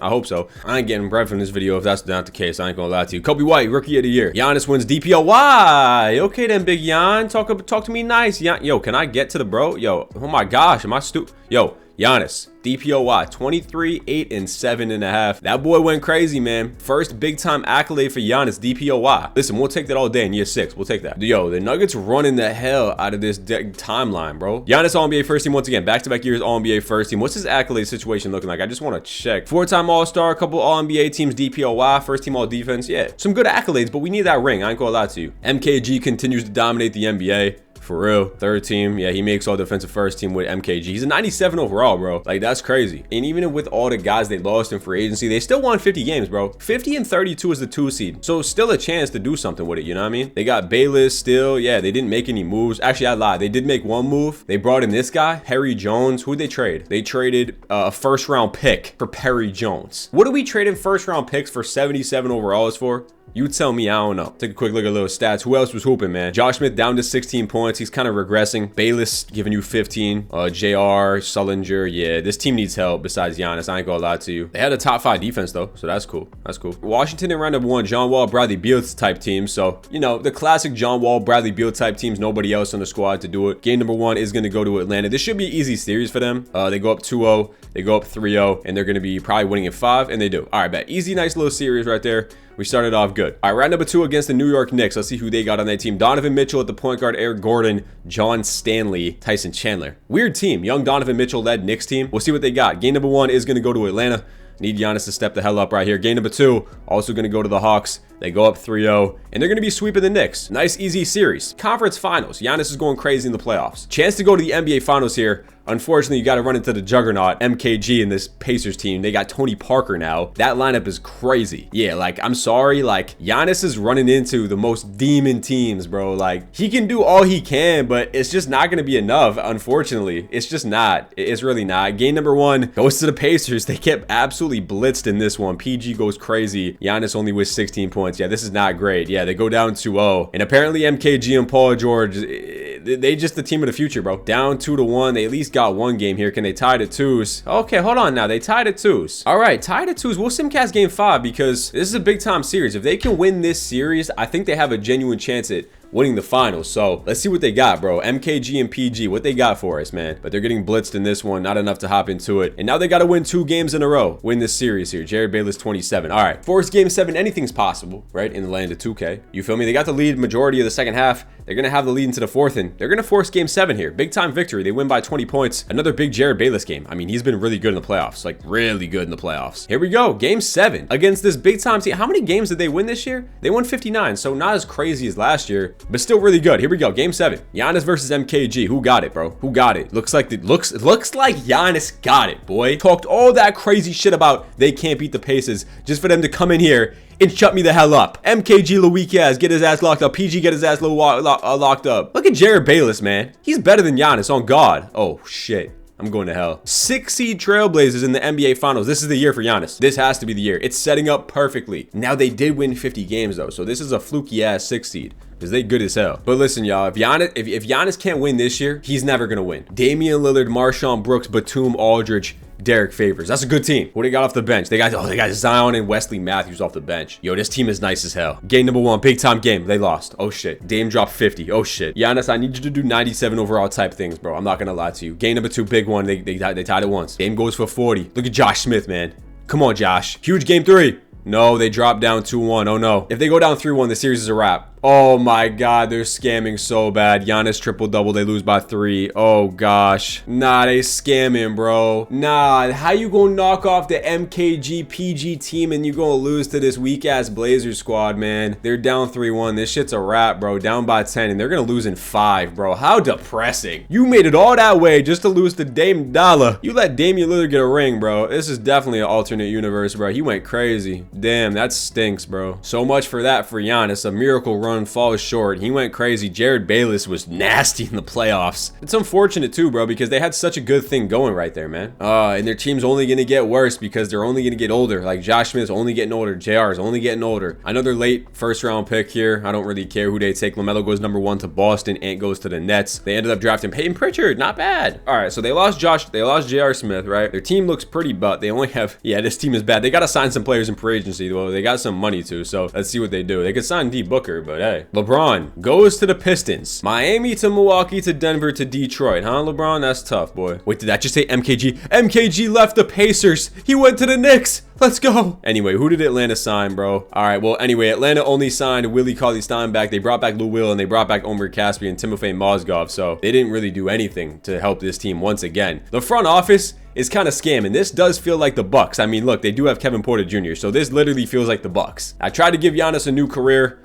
I hope so. I ain't getting bread from this video if that's not the case. I ain't gonna lie to you. Kobe White, Rookie of the Year. Giannis wins DPOY. Okay then, Big Gian. Talk to me nice. Yo, can I get to the bro? Yo, oh my gosh, am I stupid? Yo, Giannis, DPOY, 23, 8, and 7.5. That boy went crazy, man. First big time accolade for Giannis, DPOY. Listen, we'll take that all day in year 6. We'll take that. Yo, the Nuggets running the hell out of this timeline, bro. Giannis All-NBA first team once again. Back-to-back years All-NBA first team. What's his accolade situation looking like? I just want to check. 4-time All-Star, a couple All-NBA teams, DPOY, first team All-Defense. Yeah, some good accolades, but we need that ring. I ain't gonna lie to you. MKG continues to dominate the NBA. For real, 3rd team. Yeah, he makes all defensive first team with MKG. He's a 97 overall, bro. Like, that's crazy. And even with all the guys they lost in free agency, they still won 50 games, bro. 50 and 32 is the 2 seed. So still a chance to do something with it, you know what I mean? They got Bayless still. Yeah, they didn't make any moves. Actually, I lied. They did make one move. They brought in this guy, Perry Jones. Who'd they trade? They traded a 1st round pick for Perry Jones. What do we trade in 1st round picks for 77 overalls for? You tell me, I don't know. Take a quick look at little stats. Who else was hooping, man? Josh Smith down to 16 points. He's kind of regressing. Bayless giving you 15. JR, Sullinger. Yeah, this team needs help besides Giannis. I ain't gonna lie to you. They had a top 5 defense, though, so that's cool. That's cool. Washington in round #1, John Wall, Bradley Beal type team. So, you know, the classic John Wall, Bradley Beal type teams. Nobody else on the squad to do it. Game #1 is going to go to Atlanta. This should be an easy series for them. They go up 2-0. They go up 3-0. And they're going to be probably winning in 5. And they do. All right, bet. Easy, nice little series right there. We started off good. All right, round #2 against the New York Knicks. Let's see who they got on that team. Donovan Mitchell at the point guard, Eric Gordon, John Stanley, Tyson Chandler. Weird team. Young Donovan Mitchell led Knicks team. We'll see what they got. Game #1 is going to go to Atlanta. Need Giannis to step the hell up right here. Game #2, also going to go to the Hawks. They go up 3-0, and they're going to be sweeping the Knicks. Nice, easy series. Conference finals. Giannis is going crazy in the playoffs. Chance to go to the NBA finals here. Unfortunately, you got to run into the juggernaut, MKG, in this Pacers team. They got Tony Parker now. That lineup is crazy. Yeah, like, I'm sorry. Like, Giannis is running into the most demon teams, bro. Like, he can do all he can, but it's just not going to be enough, unfortunately. It's just not. It's really not. Game #1 goes to the Pacers. They kept absolutely blitzed in this one. PG goes crazy. Giannis only with 16 points. Yeah, this is not great. Yeah, they go down 2-0. And apparently MKG and Paul George, they just the team of the future, bro. Down 2-1. They at least got one game here. Can they tie to 2s? Okay, hold on now. They tied at 2s. All right, tied at 2s. We'll simcast game 5 because this is a big time series. If they can win this series, I think they have a genuine chance at winning the finals. So let's see what they got, bro. MKG and PG, what they got for us, man. But they're getting blitzed in this one. Not enough to hop into it. And now they got to win 2 games in a row. Win this series here. Jared Bayless 27. All right. Force game 7. Anything's possible, right? In the land of 2K. You feel me? They got the lead majority of the second half. They're going to have the lead into the 4th, and they're going to force game 7 here. Big time victory. They win by 20 points. Another big Jared Bayless game. I mean, he's been really good in the playoffs. Like, really good in the playoffs. Here we go. Game 7 against this big time team. How many games did they win this year? They won 59, so not as crazy as last year. but still really good. Here we go. Game 7. Giannis versus MKG. Who got it, bro? Who got it? Looks like Giannis got it, boy. Talked all that crazy shit about they can't beat the Pacers just for them to come in here and shut me the hell up. MKG, the weak ass, get his ass locked up. PG, get his ass locked up. Look at Jared Bayless, man. He's better than Giannis, on God. Oh, shit. I'm going to hell. 6 seed Trailblazers in the NBA Finals. This is the year for Giannis. This has to be the year. It's setting up perfectly. Now, they did win 50 games, though, so this is a fluky-ass 6 seed. Because they good as hell. But listen, y'all, if Giannis can't win this year, he's never going to win. Damian Lillard, Marshawn Brooks, Batum, Aldridge, Derek Favors. That's a good team. What they got off the bench? They got Zion and Wesley Matthews off the bench. Yo, this team is nice as hell. Game number 1, big time game. They lost. Oh shit. Dame dropped 50. Oh shit. Giannis, I need you to do 97 overall type things, bro. I'm not gonna lie to you. Game number 2, big one. They tied it once. Dame goes for 40. Look at Josh Smith, man. Come on, Josh. Huge game 3. No, they dropped down 2-1. Oh no. If they go down 3-1, the series is a wrap. Oh my God, they're scamming so bad. Giannis triple-double, they lose by 3. Oh gosh. Nah, they scamming, bro. Nah, how you gonna knock off the MKG PG team and you gonna lose to this weak-ass Blazers squad, man? They're down 3-1. This shit's a wrap, bro. Down by 10, and they're gonna lose in 5, bro. How depressing. You made it all that way just to lose to Dame Dollar. You let Damian Lillard get a ring, bro. This is definitely an alternate universe, bro. He went crazy. Damn, that stinks, bro. So much for that for Giannis. A miracle run falls short. He went crazy. Jared Bayless was nasty in the playoffs. It's unfortunate too, bro, because they had such a good thing going right there, man. And their team's only gonna get worse because they're only gonna get older. Like Josh Smith's only getting older. JR is only getting older. Another late first-round pick here. I don't really care who they take. LaMelo goes number 1 to Boston. Ant goes to the Nets. They ended up drafting Peyton Pritchard. Not bad. All right, so they lost JR Smith, right? Their team looks pretty, but they only have, yeah, this team is bad. They gotta sign some players in free agency, though. They got some money too, so let's see what they do. They could sign D Booker, but hey. LeBron goes to the Pistons. Miami to Milwaukee to Denver to Detroit. Huh, LeBron? That's tough, boy. Wait, did that just say MKG? MKG left the Pacers. He went to the Knicks. Let's go. Anyway, who did Atlanta sign, bro? All right, well, anyway, Atlanta only signed Willie Cauley-Stein back. They brought back Lou Will, and they brought back Omer Caspi and Timofey Mozgov, so they didn't really do anything to help this team once again. The front office is kind of scamming. This does feel like the Bucks. I mean, look, they do have Kevin Porter Jr., so this literally feels like the Bucks. I tried to give Giannis a new career.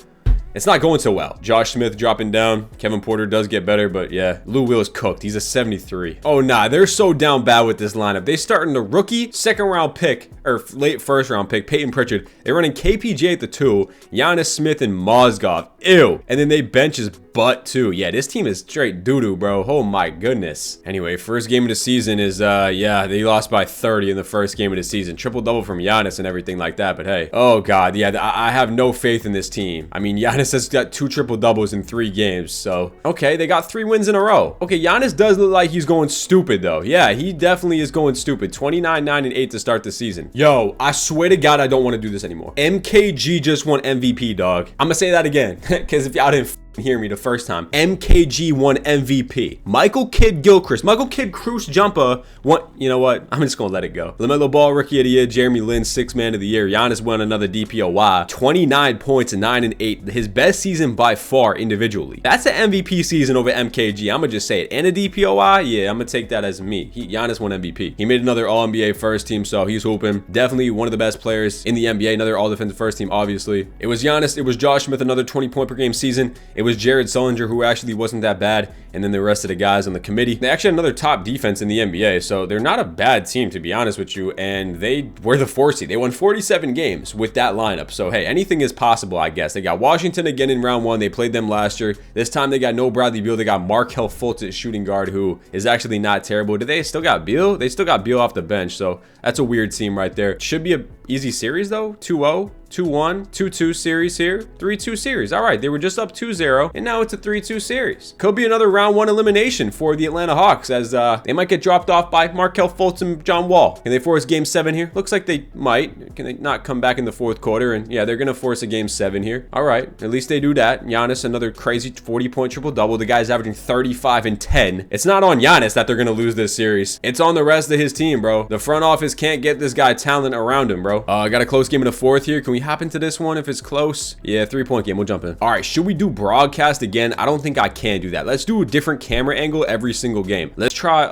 It's not going so well. Josh Smith dropping down. Kevin Porter does get better, but yeah. Lou Will is cooked. He's a 73. Oh, nah. They're so down bad with this lineup. They starting the rookie second-round pick, or late first-round pick, Peyton Pritchard. They're running KPJ at the 2, Giannis Smith and Mozgov. Ew. And then they bench his butt, too. Yeah, this team is straight doo-doo, bro. Oh, my goodness. Anyway, first game of the season is, yeah, they lost by 30 in the first game of the season. Triple-double from Giannis and everything like that, but hey. Oh, God. Yeah, I have no faith in this team. I mean, Giannis has got 2 triple-doubles in 3 games, so. Okay, they got 3 wins in a row. Okay, Giannis does look like he's going stupid, though. Yeah, he definitely is going stupid. 29, 9, and 8 to start the season. Yo, I swear to God, I don't want to do this anymore. MKG just won MVP, dog. I'm gonna say that again, because if y'all didn't hear me the first time. MKG won MVP. Michael Kidd-Gilchrist. Michael Kidd-Cruz-Jumper won. You know what? I'm just gonna let it go. LaMelo Ball, Rookie of the Year. Jeremy Lin, 6th Man of the Year. Giannis won another DPOY. 29 points, 9 and 8. His best season by far individually. That's an MVP season over MKG. I'm gonna just say it. And a DPOY? Yeah, I'm gonna take that as me. Giannis won MVP. He made another All-NBA first team, so he's hooping. Definitely one of the best players in the NBA. Another All-Defensive first team, obviously. It was Giannis. It was Josh Smith, another 20-point per game season. It was Jared Sullinger, who actually wasn't that bad, and then the rest of the guys on the committee. They actually had another top defense in the NBA, so they're not a bad team, to be honest with you, and they were the 4 seed. They won 47 games with that lineup, so hey, anything is possible, I guess. They got Washington again in round 1. They played them last year. This time they got no Bradley Beal. They got Markelle Fultz at shooting guard, who is actually not terrible. Do they still got Beal? They still got Beal off the bench, so that's a weird team right there. Should be a easy series, though. 2-0. 2-1, 2-2 series here, 3-2 series. All right, they were just up 2-0, and now it's a 3-2 series. Could be another round 1 elimination for the Atlanta Hawks, as they might get dropped off by Markelle Fultz and John Wall. Can they force game 7 here? Looks like they might. Can they not come back in the 4th quarter? And yeah, they're gonna force a game 7 here. All right, at least they do that. Giannis, another crazy 40-point triple-double. The guy's averaging 35 and 10. It's not on Giannis that they're gonna lose this series. It's on the rest of his team, bro. The front office can't get this guy talent around him, bro. bro. I got a close game in the fourth here. Can we hop into this one if it's close? Yeah, 3-point game. We'll jump in. All right, should we do broadcast again? I don't think I can do that. Let's do a different camera angle every single game. Let's try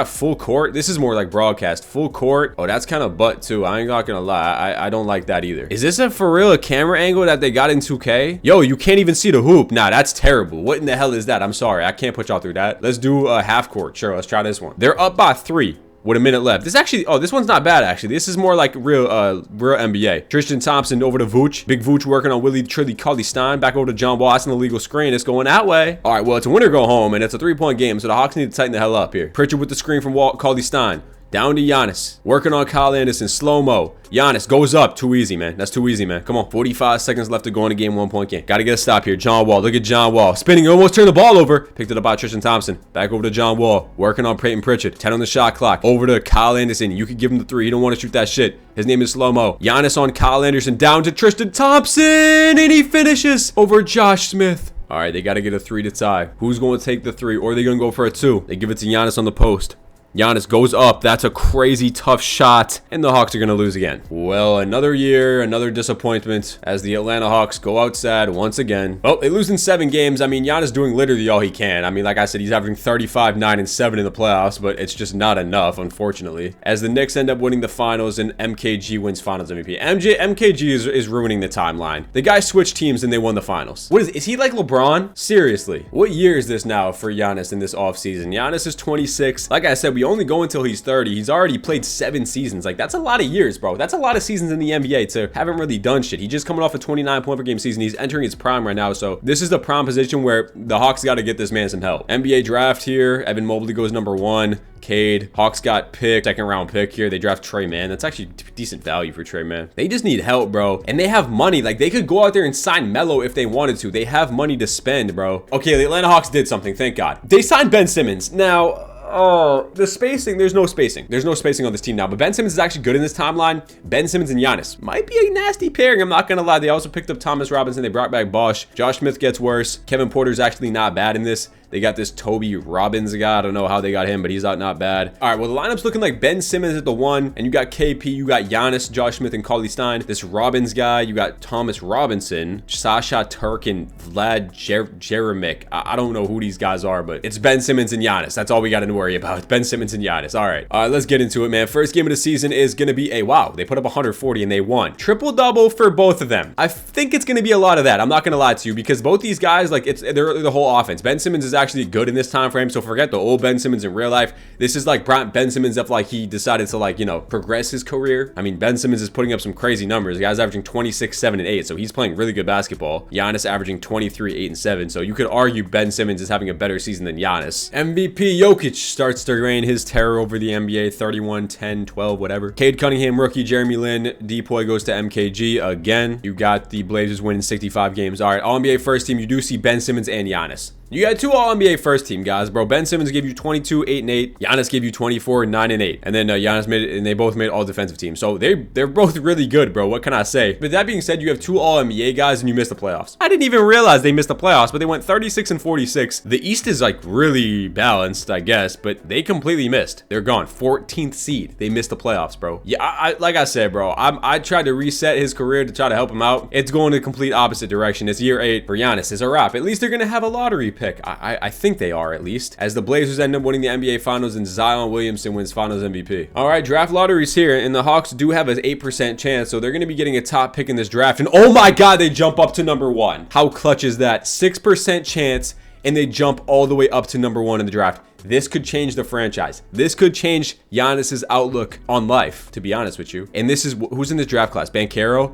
full court. This is more like broadcast. Full court. Oh, that's kind of butt too. I ain't not gonna lie. I don't like that either. Is this for real a camera angle that they got in 2K? Yo, you can't even see the hoop. Nah, that's terrible. What in the hell is that? I'm sorry. I can't put y'all through that. Let's do a half court. Sure, let's try this one. They're up by 3 with a minute left. This actually, oh, this one's not bad actually. This is more like real NBA. Tristan Thompson over to Vooch. Big Vooch working on Willie Cauley-Stein. Back over to John Wall. That's an illegal screen. It's going that way. All right, well, it's a win or go home, and it's a 3-point game, so the Hawks need to tighten the hell up here. Pritchard with the screen from Cauley-Stein. Down to Giannis. Working on Kyle Anderson. Slow-mo. Giannis goes up. Too easy, man. That's too easy, man. Come on. 45 seconds left to go in a game, 1-point game. Got to get a stop here. John Wall. Look at John Wall. Spinning. Almost turned the ball over. Picked it up by Tristan Thompson. Back over to John Wall. Working on Peyton Pritchard. 10 on the shot clock. Over to Kyle Anderson. You could give him the 3. He don't want to shoot that shit. His name is Slow-mo. Giannis on Kyle Anderson. Down to Tristan Thompson. And he finishes over Josh Smith. All right, they got to get a 3 to tie. Who's going to take the 3? Or are they going to go for a 2? They give it to Giannis on the post. Giannis goes up. That's a crazy tough shot. And the Hawks are going to lose again. Well, another year, another disappointment as the Atlanta Hawks go outside once again. Well, they lose in 7 games. I mean, Giannis doing literally all he can. I mean, like I said, he's averaging 35, 9, and 7 in the playoffs, but it's just not enough, unfortunately. As the Knicks end up winning the finals and MKG wins finals MVP. MKG is ruining the timeline. The guy switched teams and they won the finals. What is he like LeBron? Seriously. What year is this now for Giannis in this offseason? Giannis is 26. Like I said, we only go until he's 30. He's already played 7 seasons. Like, that's a lot of years, bro. That's a lot of seasons in the NBA to haven't really done shit. He's just coming off a 29-point per game season. He's entering his prime right now. So this is the prime position where the Hawks got to get this man some help. NBA draft here. Evan Mobley goes number 1. Cade. Hawks got picked. 2nd round pick here. They draft Trey Mann. That's actually decent value for Trey Mann. They just need help, bro. And they have money. Like, they could go out there and sign Melo if they wanted to. They have money to spend, bro. Okay, the Atlanta Hawks did something. Thank God. They signed Ben Simmons. Now, oh, the spacing, there's no spacing. There's no spacing on this team now, but Ben Simmons is actually good in this timeline. Ben Simmons and Giannis might be a nasty pairing. I'm not going to lie. They also picked up Thomas Robinson. They brought back Bosch. Josh Smith gets worse. Kevin Porter's actually not bad in this. They got this Toby Robbins guy. I don't know how they got him, but he's out not bad. All right, well, the lineup's looking like Ben Simmons at the 1, and you got KP, you got Giannis, Josh Smith, and Cauley-Stein. This Robbins guy, you got Thomas Robinson, Sasha Turk, and Vlad Jeremic. I don't know who these guys are, but it's Ben Simmons and Giannis. That's all we got to worry about. It's Ben Simmons and Giannis. All right, let's get into it, man. First game of the season is going to be a wow. They put up 140 and they won. Triple-double for both of them. I think it's going to be a lot of that. I'm not going to lie to you because both these guys, like, they're the whole offense. Ben Simmons is actually good in this time frame, so forget the old Ben Simmons in real life. This is like Ben Simmons if like he decided to, like, you know, progress his career. I mean, Ben Simmons is putting up some crazy numbers. The guy's averaging 26, 7, and 8, so he's playing really good basketball. Giannis averaging 23, 8, and 7, so you could argue Ben Simmons is having a better season than Giannis. MVP Jokic starts to reign his terror over the NBA, 31, 10, 12, whatever. Cade Cunningham, rookie. Jeremy Lin, Depoy goes to MKG again. You got the Blazers winning 65 games. All right, All-NBA first team, you do see Ben Simmons and Giannis. You got 2 All-NBA first team guys, bro. Ben Simmons gave you 22, 8, and 8. Giannis gave you 24, 9, and 8. And then Giannis made it, and they both made all defensive teams. So they're both really good, bro. What can I say? But that being said, you have 2 All-NBA guys, and you missed the playoffs. I didn't even realize they missed the playoffs, but they went 36 and 46. The East is like really balanced, I guess, but they completely missed. They're gone. 14th seed. They missed the playoffs, bro. Yeah, like I said, bro, I tried to reset his career to try to help him out. It's going the complete opposite direction. It's year 8 for Giannis. It's a wrap. At least they're gonna have a lottery pick. I think they are, at least, as the Blazers end up winning the NBA Finals and Zion Williamson wins Finals MVP. All right, draft lottery's here, and the Hawks do have an 8% chance, so they're going to be getting a top pick in this draft. And oh my God, they jump up to number 1. How clutch is that? 6% chance, and they jump all the way up to number 1 in the draft. This could change the franchise. This could change Giannis's outlook on life, to be honest with you. And this is who's in this draft class. Banchero,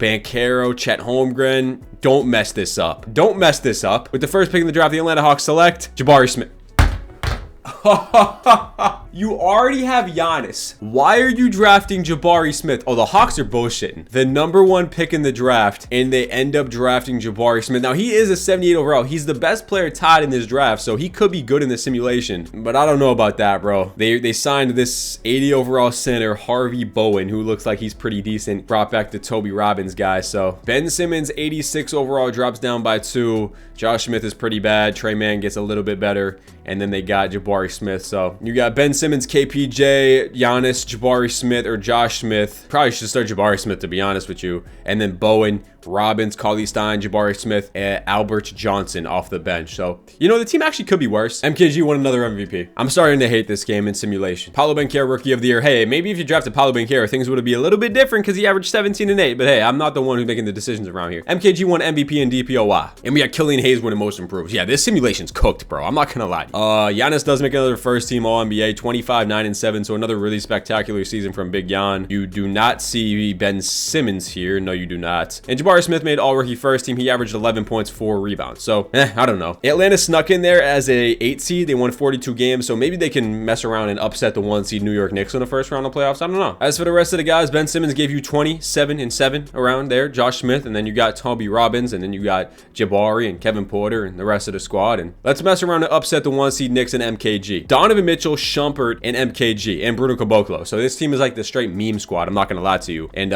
Chet Holmgren. Don't mess this up. Don't mess this up. With the first pick in the draft, the Atlanta Hawks select Jabari Smith. You already have Giannis. Why are you drafting Jabari Smith? Oh, the Hawks are bullshitting. The number 1 pick in the draft, and they end up drafting Jabari Smith. Now, he is a 78 overall. He's the best player tied in this draft, so he could be good in the simulation. But I don't know about that, bro. They signed this 80 overall center, Harvey Bowen, who looks like he's pretty decent. Brought back the Toby Robbins guy. So Ben Simmons, 86 overall, drops down by 2. Josh Smith is pretty bad. Trey Mann gets a little bit better. And then they got Jabari Smith. So you got Ben Simmons, KPJ, Giannis, Jabari Smith, or Josh Smith. Probably should start Jabari Smith, to be honest with you. And then Bowen, Robbins, Cauley Stein, Jabari Smith, and Albert Johnson off the bench. So, you know, the team actually could be worse. MKG won another MVP. I'm starting to hate this game in simulation. Paolo Banchero, Rookie of the Year. Hey, maybe if you drafted Paolo Banchero, things would be a little bit different because he averaged 17 and 8. But hey, I'm not the one who's making the decisions around here. MKG won MVP and DPOY. And we got Killian Hayes winning Most Improved. Yeah, this simulation's cooked, bro. I'm not gonna lie. Giannis does make another first team All-NBA, 25, 9, and 7. So another really spectacular season from Big Gian. You do not see Ben Simmons here. No, you do not. And Jabari Smith made All-Rookie first team. He averaged 11 points, 4 rebounds. So, I don't know. Atlanta snuck in there as a 8 seed. They won 42 games. So maybe they can mess around and upset the 1 seed New York Knicks in the first round of playoffs. I don't know. As for the rest of the guys, Ben Simmons gave you 27 and 7 around there. Josh Smith, and then you got Toby Robbins, and then you got Jabari and Kevin Porter and the rest of the squad. And let's mess around and upset the 1 seed Knicks and MKG. Donovan Mitchell, Shumpert, and MKG, and Bruno Caboclo. So this team is like the straight meme squad. I'm not gonna lie to you. And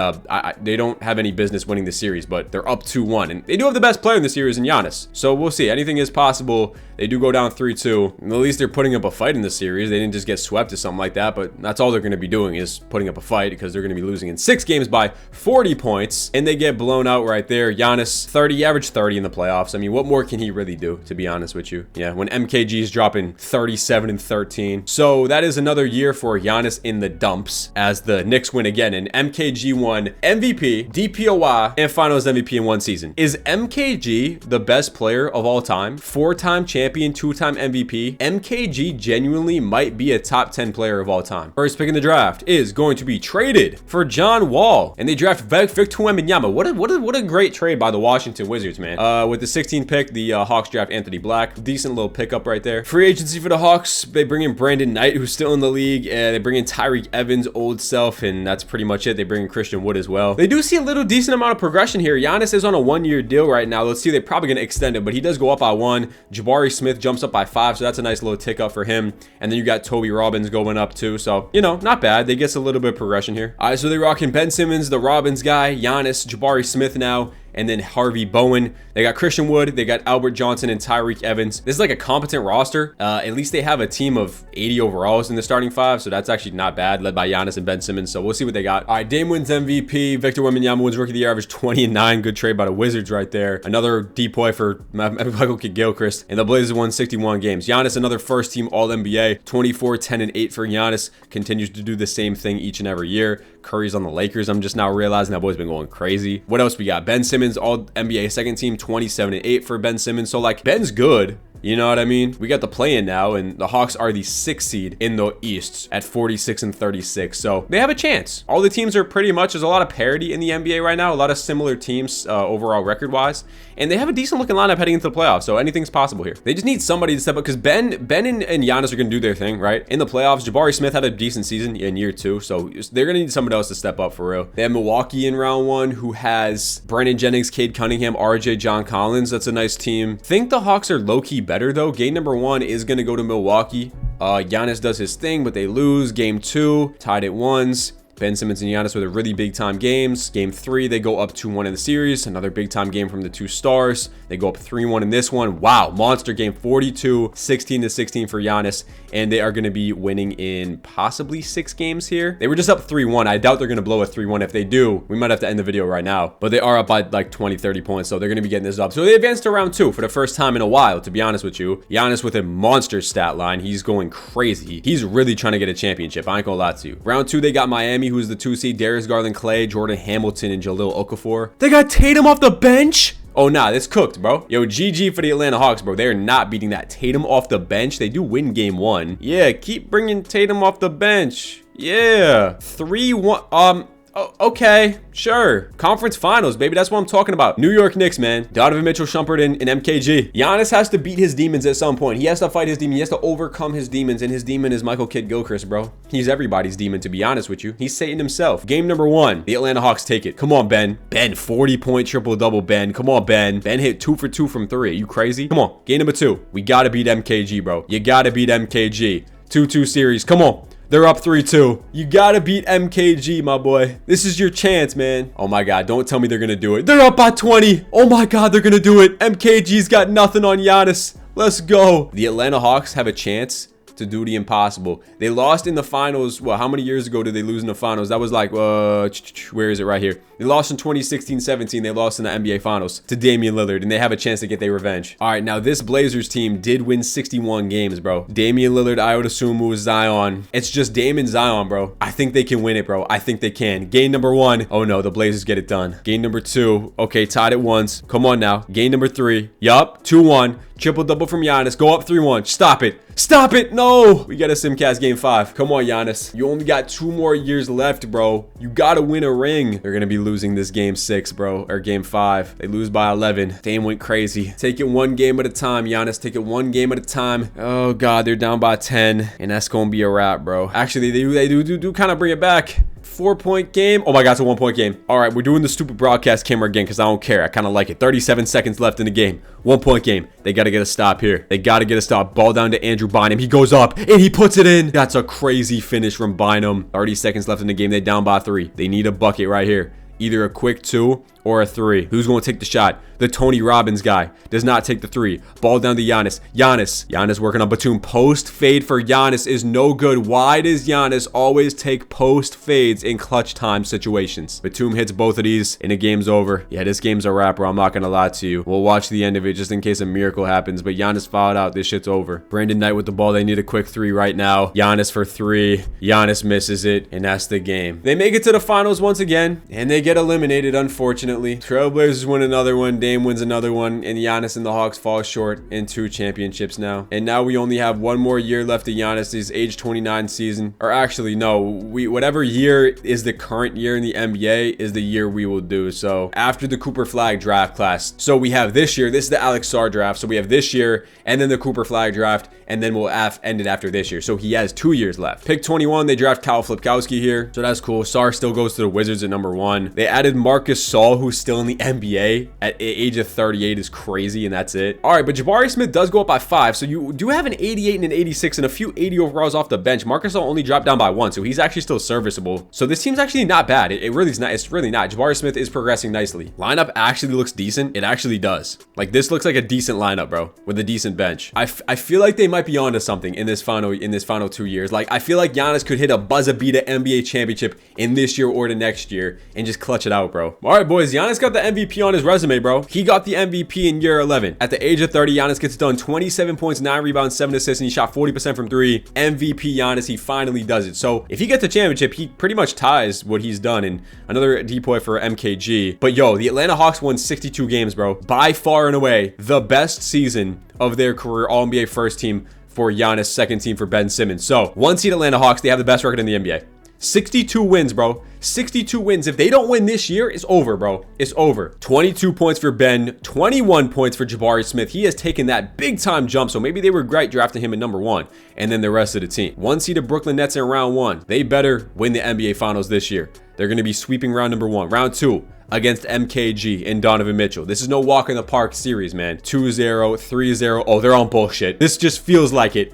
they don't have any business winning the series, but they're up 2-1, and they do have the best player in the series in Giannis. So we'll see. Anything is possible. They do go down 3-2. At least they're putting up a fight in the series. They didn't just get swept or something like that, but that's all they're going to be doing is putting up a fight because they're going to be losing in 6 games by 40 points, and they get blown out right there. Giannis, 30, averaged 30 in the playoffs. I mean, what more can he really do, to be honest with you? Yeah, when MKG is dropping 37 and 13. So that is another year for Giannis in the dumps as the Knicks win again, and MKG won MVP, DPOY, and Finals MVP in 1 season. Is MKG the best player of all time? 4-time champion, 2-time MVP. MKG genuinely might be a top 10 player of all time. First pick in the draft is going to be traded for John Wall, and they draft Victor Wembanyama. What a great trade by the Washington Wizards, man. With the 16th pick, the Hawks draft Anthony Black. Decent little pickup right there. Free agency for the Hawks, they bring in Brandon Knight, who's still in the league, and they bring in Tyreek Evans, old self, and that's pretty much it. They bring in Christian Wood as well. They do see a little decent amount of progression here. Giannis is on a 1-year deal right now. Let's see, they're probably going to extend it, but he does go up by 1. Jabari Smith jumps up by 5, so that's a nice little tick up for him. And then you got Toby Robbins going up too, so, you know, not bad. They get a little bit of progression here. All right, so they're rocking Ben Simmons, the Robbins guy, Giannis, Jabari Smith now, and then Harvey Bowen. They got Christian Wood, they got Albert Johnson and Tyreek Evans. This is like a competent roster. At least they have a team of 80 overalls in the starting 5, so that's actually not bad, led by Giannis and Ben Simmons, so we'll see what they got. All right, Dame wins MVP. Victor Wembanyama wins Rookie of the Year, averaged 20 and 9. Good trade by the Wizards right there. Another depoy for Michael Kidd-Gilchrist, and the Blazers won 61 games. Giannis, another first team All-NBA, 24, 10, and 8 for Giannis. Continues to do the same thing each and every year. Curry's on the Lakers. I'm just now realizing that boy's been going crazy. What else we got? Ben Simmons, All-NBA second team, 27 and 8 for Ben Simmons. So like, Ben's good. You know what I mean? We got the play-in now, and the Hawks are the 6th seed in the East at 46 and 36. So they have a chance. All the teams are pretty much, there's a lot of parity in the NBA right now. A lot of similar teams overall record-wise. And they have a decent-looking lineup heading into the playoffs. So anything's possible here. They just need somebody to step up because Ben and Giannis are going to do their thing, right? In the playoffs, Jabari Smith had a decent season in year 2. So they're going to need somebody else to step up for real. They have Milwaukee in round 1, who has Brandon Jennings, Cade Cunningham, RJ, John Collins. That's a nice team. Think the Hawks are low-key better though. Game number 1 is going to go to Milwaukee. Giannis does his thing, but they lose. Game 2, tied at 1s. Ben Simmons and Giannis with a really big time games. Game 3, they go up 2-1 in the series. Another big time game from the 2 stars. They go up 3-1 in this one. Wow, monster game, 42, 16-16 for Giannis. And they are going to be winning in possibly 6 games here. They were just up 3-1. I doubt they're going to blow a 3-1. If they do, we might have to end the video right now. But they are up by like 20, 30 points. So they're going to be getting this up. So they advanced to round 2 for the first time in a while, to be honest with you. Giannis with a monster stat line. He's going crazy. He's really trying to get a championship. I ain't going to lie to you. Round 2, they got Miami, who's the 2 seed, Darius Garland-Clay, Jordan Hamilton, and Jahlil Okafor. They got Tatum off the bench. Oh, nah, it's cooked, bro. Yo, GG for the Atlanta Hawks, bro. They're not beating that. Tatum off the bench. They do win game 1. Yeah, keep bringing Tatum off the bench. Yeah. 3-1. Okay, sure. Conference finals, baby. That's what I'm talking about. New York Knicks, man. Donovan Mitchell, Shumpert, and MKG. Giannis has to beat his demons at some point. He has to fight his demon. He has to overcome his demons, and his demon is Michael Kidd-Gilchrist, bro. He's everybody's demon, to be honest with you. He's Satan himself. Game number 1. The Atlanta Hawks take it. Come on, Ben. Ben, 40-point triple-double, Ben. Come on, Ben. Ben hit 2 for 2 from 3. Are you crazy? Come on. Game number 2. We gotta beat MKG, bro. You gotta beat MKG. 2-2 series. Come on. They're up 3-2. You gotta beat MKG, my boy. This is your chance, man. Oh my God, don't tell me they're gonna do it. They're up by 20. Oh my God, they're gonna do it. MKG's got nothing on Giannis. Let's go. The Atlanta Hawks have a chance to do the impossible. They lost in the finals. Well, how many years ago did they lose in the finals? That was like, where is it? Right here. They lost in 2016-17. They lost in the NBA finals to Damian Lillard, and they have a chance to get their revenge. All right, now this Blazers team did win 61 games, bro. Damian Lillard, I would assume, was Zion. It's just Dame and Zion, bro. I think they can win it, bro. I think they can. Game number 1. Oh no, the Blazers get it done. Game number 2. Okay, tied at once. Come on now. Game number 3. Yup, 2-1. Triple double from Giannis. Go up 3-1. Stop it. Stop it. No. We got a Simcast game 5. Come on, Giannis. You only got 2 more years left, bro. You got to win a ring. They're going to be losing this game 6, bro. Or game 5. They lose by 11. Dame went crazy. Take it one game at a time, Giannis. Take it one game at a time. Oh, God. They're down by 10. And that's going to be a wrap, bro. Actually, they do kind of bring it back. 4-point game. Oh my God, it's a 1-point game. All right, we're doing the stupid broadcast camera again because I don't care. I kind of like it. 37 seconds left in the game. 1-point game. They got to get a stop here. They got to get a stop. Ball down to Andrew Bynum. He goes up and he puts it in. That's a crazy finish from Bynum. 30 seconds left in the game. They down by 3. They need a bucket right here. Either a quick 2 or a 3. Who's going to take the shot? The Tony Robbins guy does not take the 3. Ball down to Giannis. Giannis working on Batum. Post fade for Giannis is no good. Why does Giannis always take post fades in clutch time situations? Batum hits both of these and the game's over. Yeah, this game's a wrap, bro. I'm not going to lie to you. We'll watch the end of it just in case a miracle happens. But Giannis fouled out. This shit's over. Brandon Knight with the ball. They need a quick 3 right now. Giannis for 3. Giannis misses it. And that's the game. They make it to the finals once again. And they get eliminated, unfortunately. Trailblazers win another one. Dame wins another one, and Giannis and the Hawks fall short in 2 championships now. And now we only have 1 more year left of Giannis's age 29 season. Or actually, no, whatever year is the current year in the NBA is the year we will do. So after the Cooper Flag draft class. So we have this year. This is the Alex Sarr draft. So we have this year and then the Cooper Flag draft, and then we'll end it after this year. So he has 2 years left. Pick 21, they draft Kyle Flipkowski here. So that's cool. Sarr still goes to the Wizards at number 1. They added Marcus Saul, who's still in the NBA at age of 38 is crazy, and that's it. All right, but Jabari Smith does go up by 5. So you do have an 88 and an 86 and a few 80 overalls off the bench. Marcus Saul only dropped down by 1, so he's actually still serviceable. So this team's actually not bad. It really is not. It's really not. Jabari Smith is progressing nicely. Lineup actually looks decent. It actually does. Like, this looks like a decent lineup, bro, with a decent bench. I feel like they might be onto something in this final 2 years. Like, I feel like Giannis could hit a buzzer-beater NBA championship in this year or the next year and just clutch it out, bro. All right, boys. Giannis got the MVP on his resume, bro. He got the MVP in year 11. At the age of 30, Giannis gets done. 27 points, 9 rebounds, 7 assists, and he shot 40% from 3. MVP Giannis, he finally does it. So if he gets a championship, he pretty much ties what he's done. And another depoy for MKG. But yo, the Atlanta Hawks won 62 games, bro. By far and away, the best season of their career. All-NBA first team for Giannis, second team for Ben Simmons. So 1 seed Atlanta Hawks, they have the best record in the NBA. 62 wins, bro. 62 wins. If they don't win this year, it's over, bro. It's over. 22 points for Ben, 21 points for Jabari Smith. He has taken that big time jump, so maybe they regret drafting him at number 1, and then the rest of the team. 1 seed of Brooklyn Nets in round 1. They better win the NBA Finals this year. They're going to be sweeping round number 1. Round 2 against MKG and Donovan Mitchell. This is no walk in the park series, man. 2-0, 3-0. Oh, they're on bullshit. This just feels like it.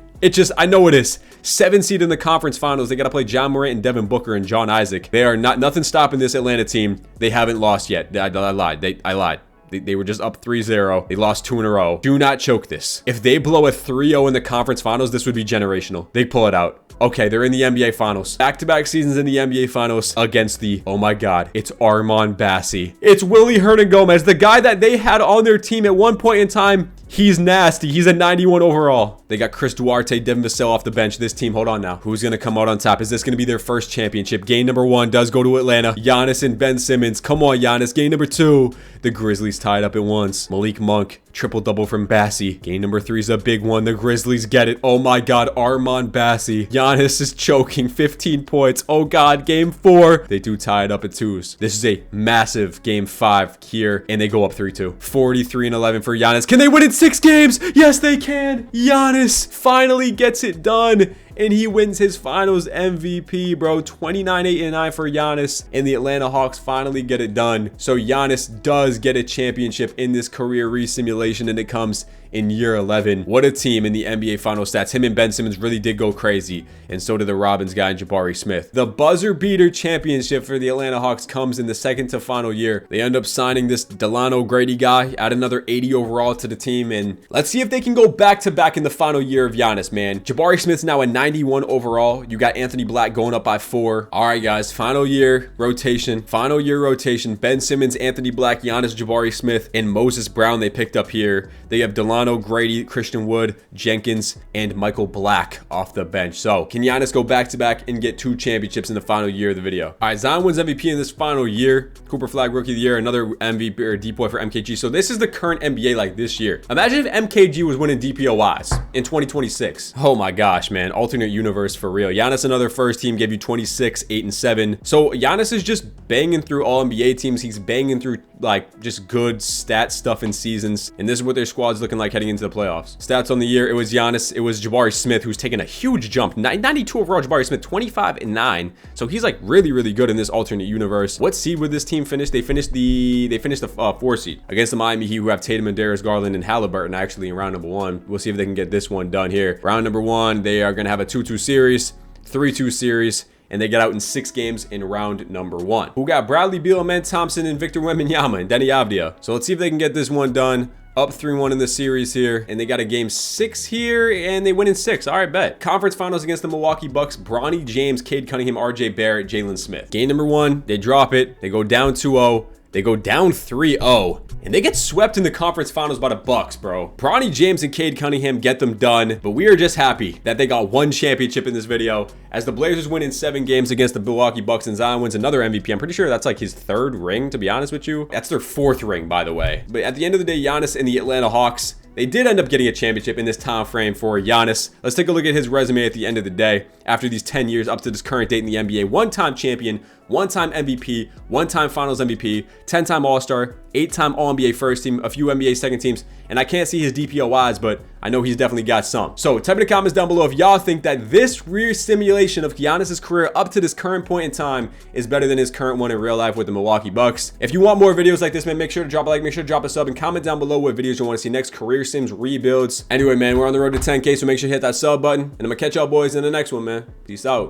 I know it is. 7 seed in the conference finals. They got to play John Morant and Devin Booker and John Isaac. They are nothing stopping this Atlanta team. They haven't lost yet. I lied. I lied. They were just up 3-0. They lost 2 in a row. Do not choke this. If they blow a 3-0 in the conference finals, this would be generational. They pull it out. Okay, they're in the NBA Finals. Back-to-back seasons in the NBA Finals against the, oh my God, it's Armand Bassey. It's Willie Hernangomez, the guy that they had on their team at one point in time. He's nasty. He's a 91 overall. They got Chris Duarte, Devin Vassell off the bench. This team, hold on now. Who's going to come out on top? Is this going to be their first championship? Game number 1 does go to Atlanta. Giannis and Ben Simmons. Come on, Giannis. Game number 2. The Grizzlies tied up at once. Malik Monk, triple-double from Bassey. Game number 3 is a big one. The Grizzlies get it. Oh my God, Armand Bassey. Giannis is choking. 15 points. Oh God, game 4. They do tie it up at 2s. This is a massive game 5 here, and they go up 3-2. 43-11 for Giannis. Can they win it 6 games? Yes, they can. Giannis finally gets it done, and he wins his finals MVP, bro. 29-8-9 for Giannis, and the Atlanta Hawks finally get it done. So Giannis does get a championship in this career re-simulation, and it comes in year 11. What a team in the NBA final stats. Him and Ben Simmons really did go crazy, and so did the Robbins guy and Jabari Smith. The buzzer beater championship for the Atlanta Hawks comes in the second to final year. They end up signing this Delano Grady guy, add another 80 overall to the team, and let's see if they can go back-to-back in the final year of Giannis, man. Jabari Smith's now a 91 overall. You got Anthony Black going up by 4. All right, guys, final year rotation. Ben Simmons, Anthony Black, Giannis, Jabari Smith, and Moses Brown they picked up here. They have Delano Grady, Christian Wood, Jenkins, and Michael Black off the bench. So can Giannis go back-to-back and get 2 championships in the final year of the video? All right, Zion wins MVP in this final year. Cooper Flag Rookie of the Year, another MVP or DPOY for MKG. So this is the current NBA like this year. Imagine if MKG was winning DPOYs in 2026. Oh my gosh, man. Alternate universe for real. Giannis, another first team, gave you 26, 8, and 7. So Giannis is just banging through all NBA teams. He's banging through like just good stat stuff in seasons. And this is what their squad's looking like heading into the playoffs. Stats on the year, it was Giannis, it was Jabari Smith, who's taking a huge jump. 92 overall Jabari Smith, 25 and 9. So he's like really good in this alternate universe. What seed would this team finish? They finished the 4 seed against the Miami Heat, who have Tatum and Darius Garland and Halliburton actually in round number 1. We'll see if they can get this one done here. Round number 1, they are going to have a 2-2 series, 3-2 series, and they get out in 6 games in round number 1. Who got Bradley Beal, Amen Thompson, and Victor Wembanyama, and Denny Avdia. So let's see if they can get this one done. Up 3-1 in the series here, and they got a game 6 here, and they win in 6. All right, bet. Conference finals against the Milwaukee Bucks. Bronny James, Cade Cunningham, RJ Barrett, Jalen Smith. Game number 1, they drop it. They go down 2-0. They go down 3-0, and they get swept in the conference finals by the Bucks, bro. Bronny James and Cade Cunningham get them done, but we are just happy that they got 1 championship in this video, as the Blazers win in 7 games against the Milwaukee Bucks, and Zion wins another MVP. I'm pretty sure that's like his 3rd ring, to be honest with you. That's their 4th ring, by the way. But at the end of the day, Giannis and the Atlanta Hawks, they did end up getting a championship in this time frame for Giannis. Let's take a look at his resume at the end of the day. After these 10 years up to this current date in the NBA, 1-time champion, 1-time MVP, 1-time finals MVP, 10-time All-Star, 8-time All-NBA first team, a few NBA second teams, and I can't see his DPOIs, but I know he's definitely got some. So type in the comments down below if y'all think that this re-simulation of Giannis's career up to this current point in time is better than his current one in real life with the Milwaukee Bucks. If you want more videos like this, man, make sure to drop a like, make sure to drop a sub, and comment down below what videos you want to see next, career sims, rebuilds. Anyway, man, we're on the road to 10K, so make sure to hit that sub button, and I'm gonna catch y'all boys in the next one, man. Peace out.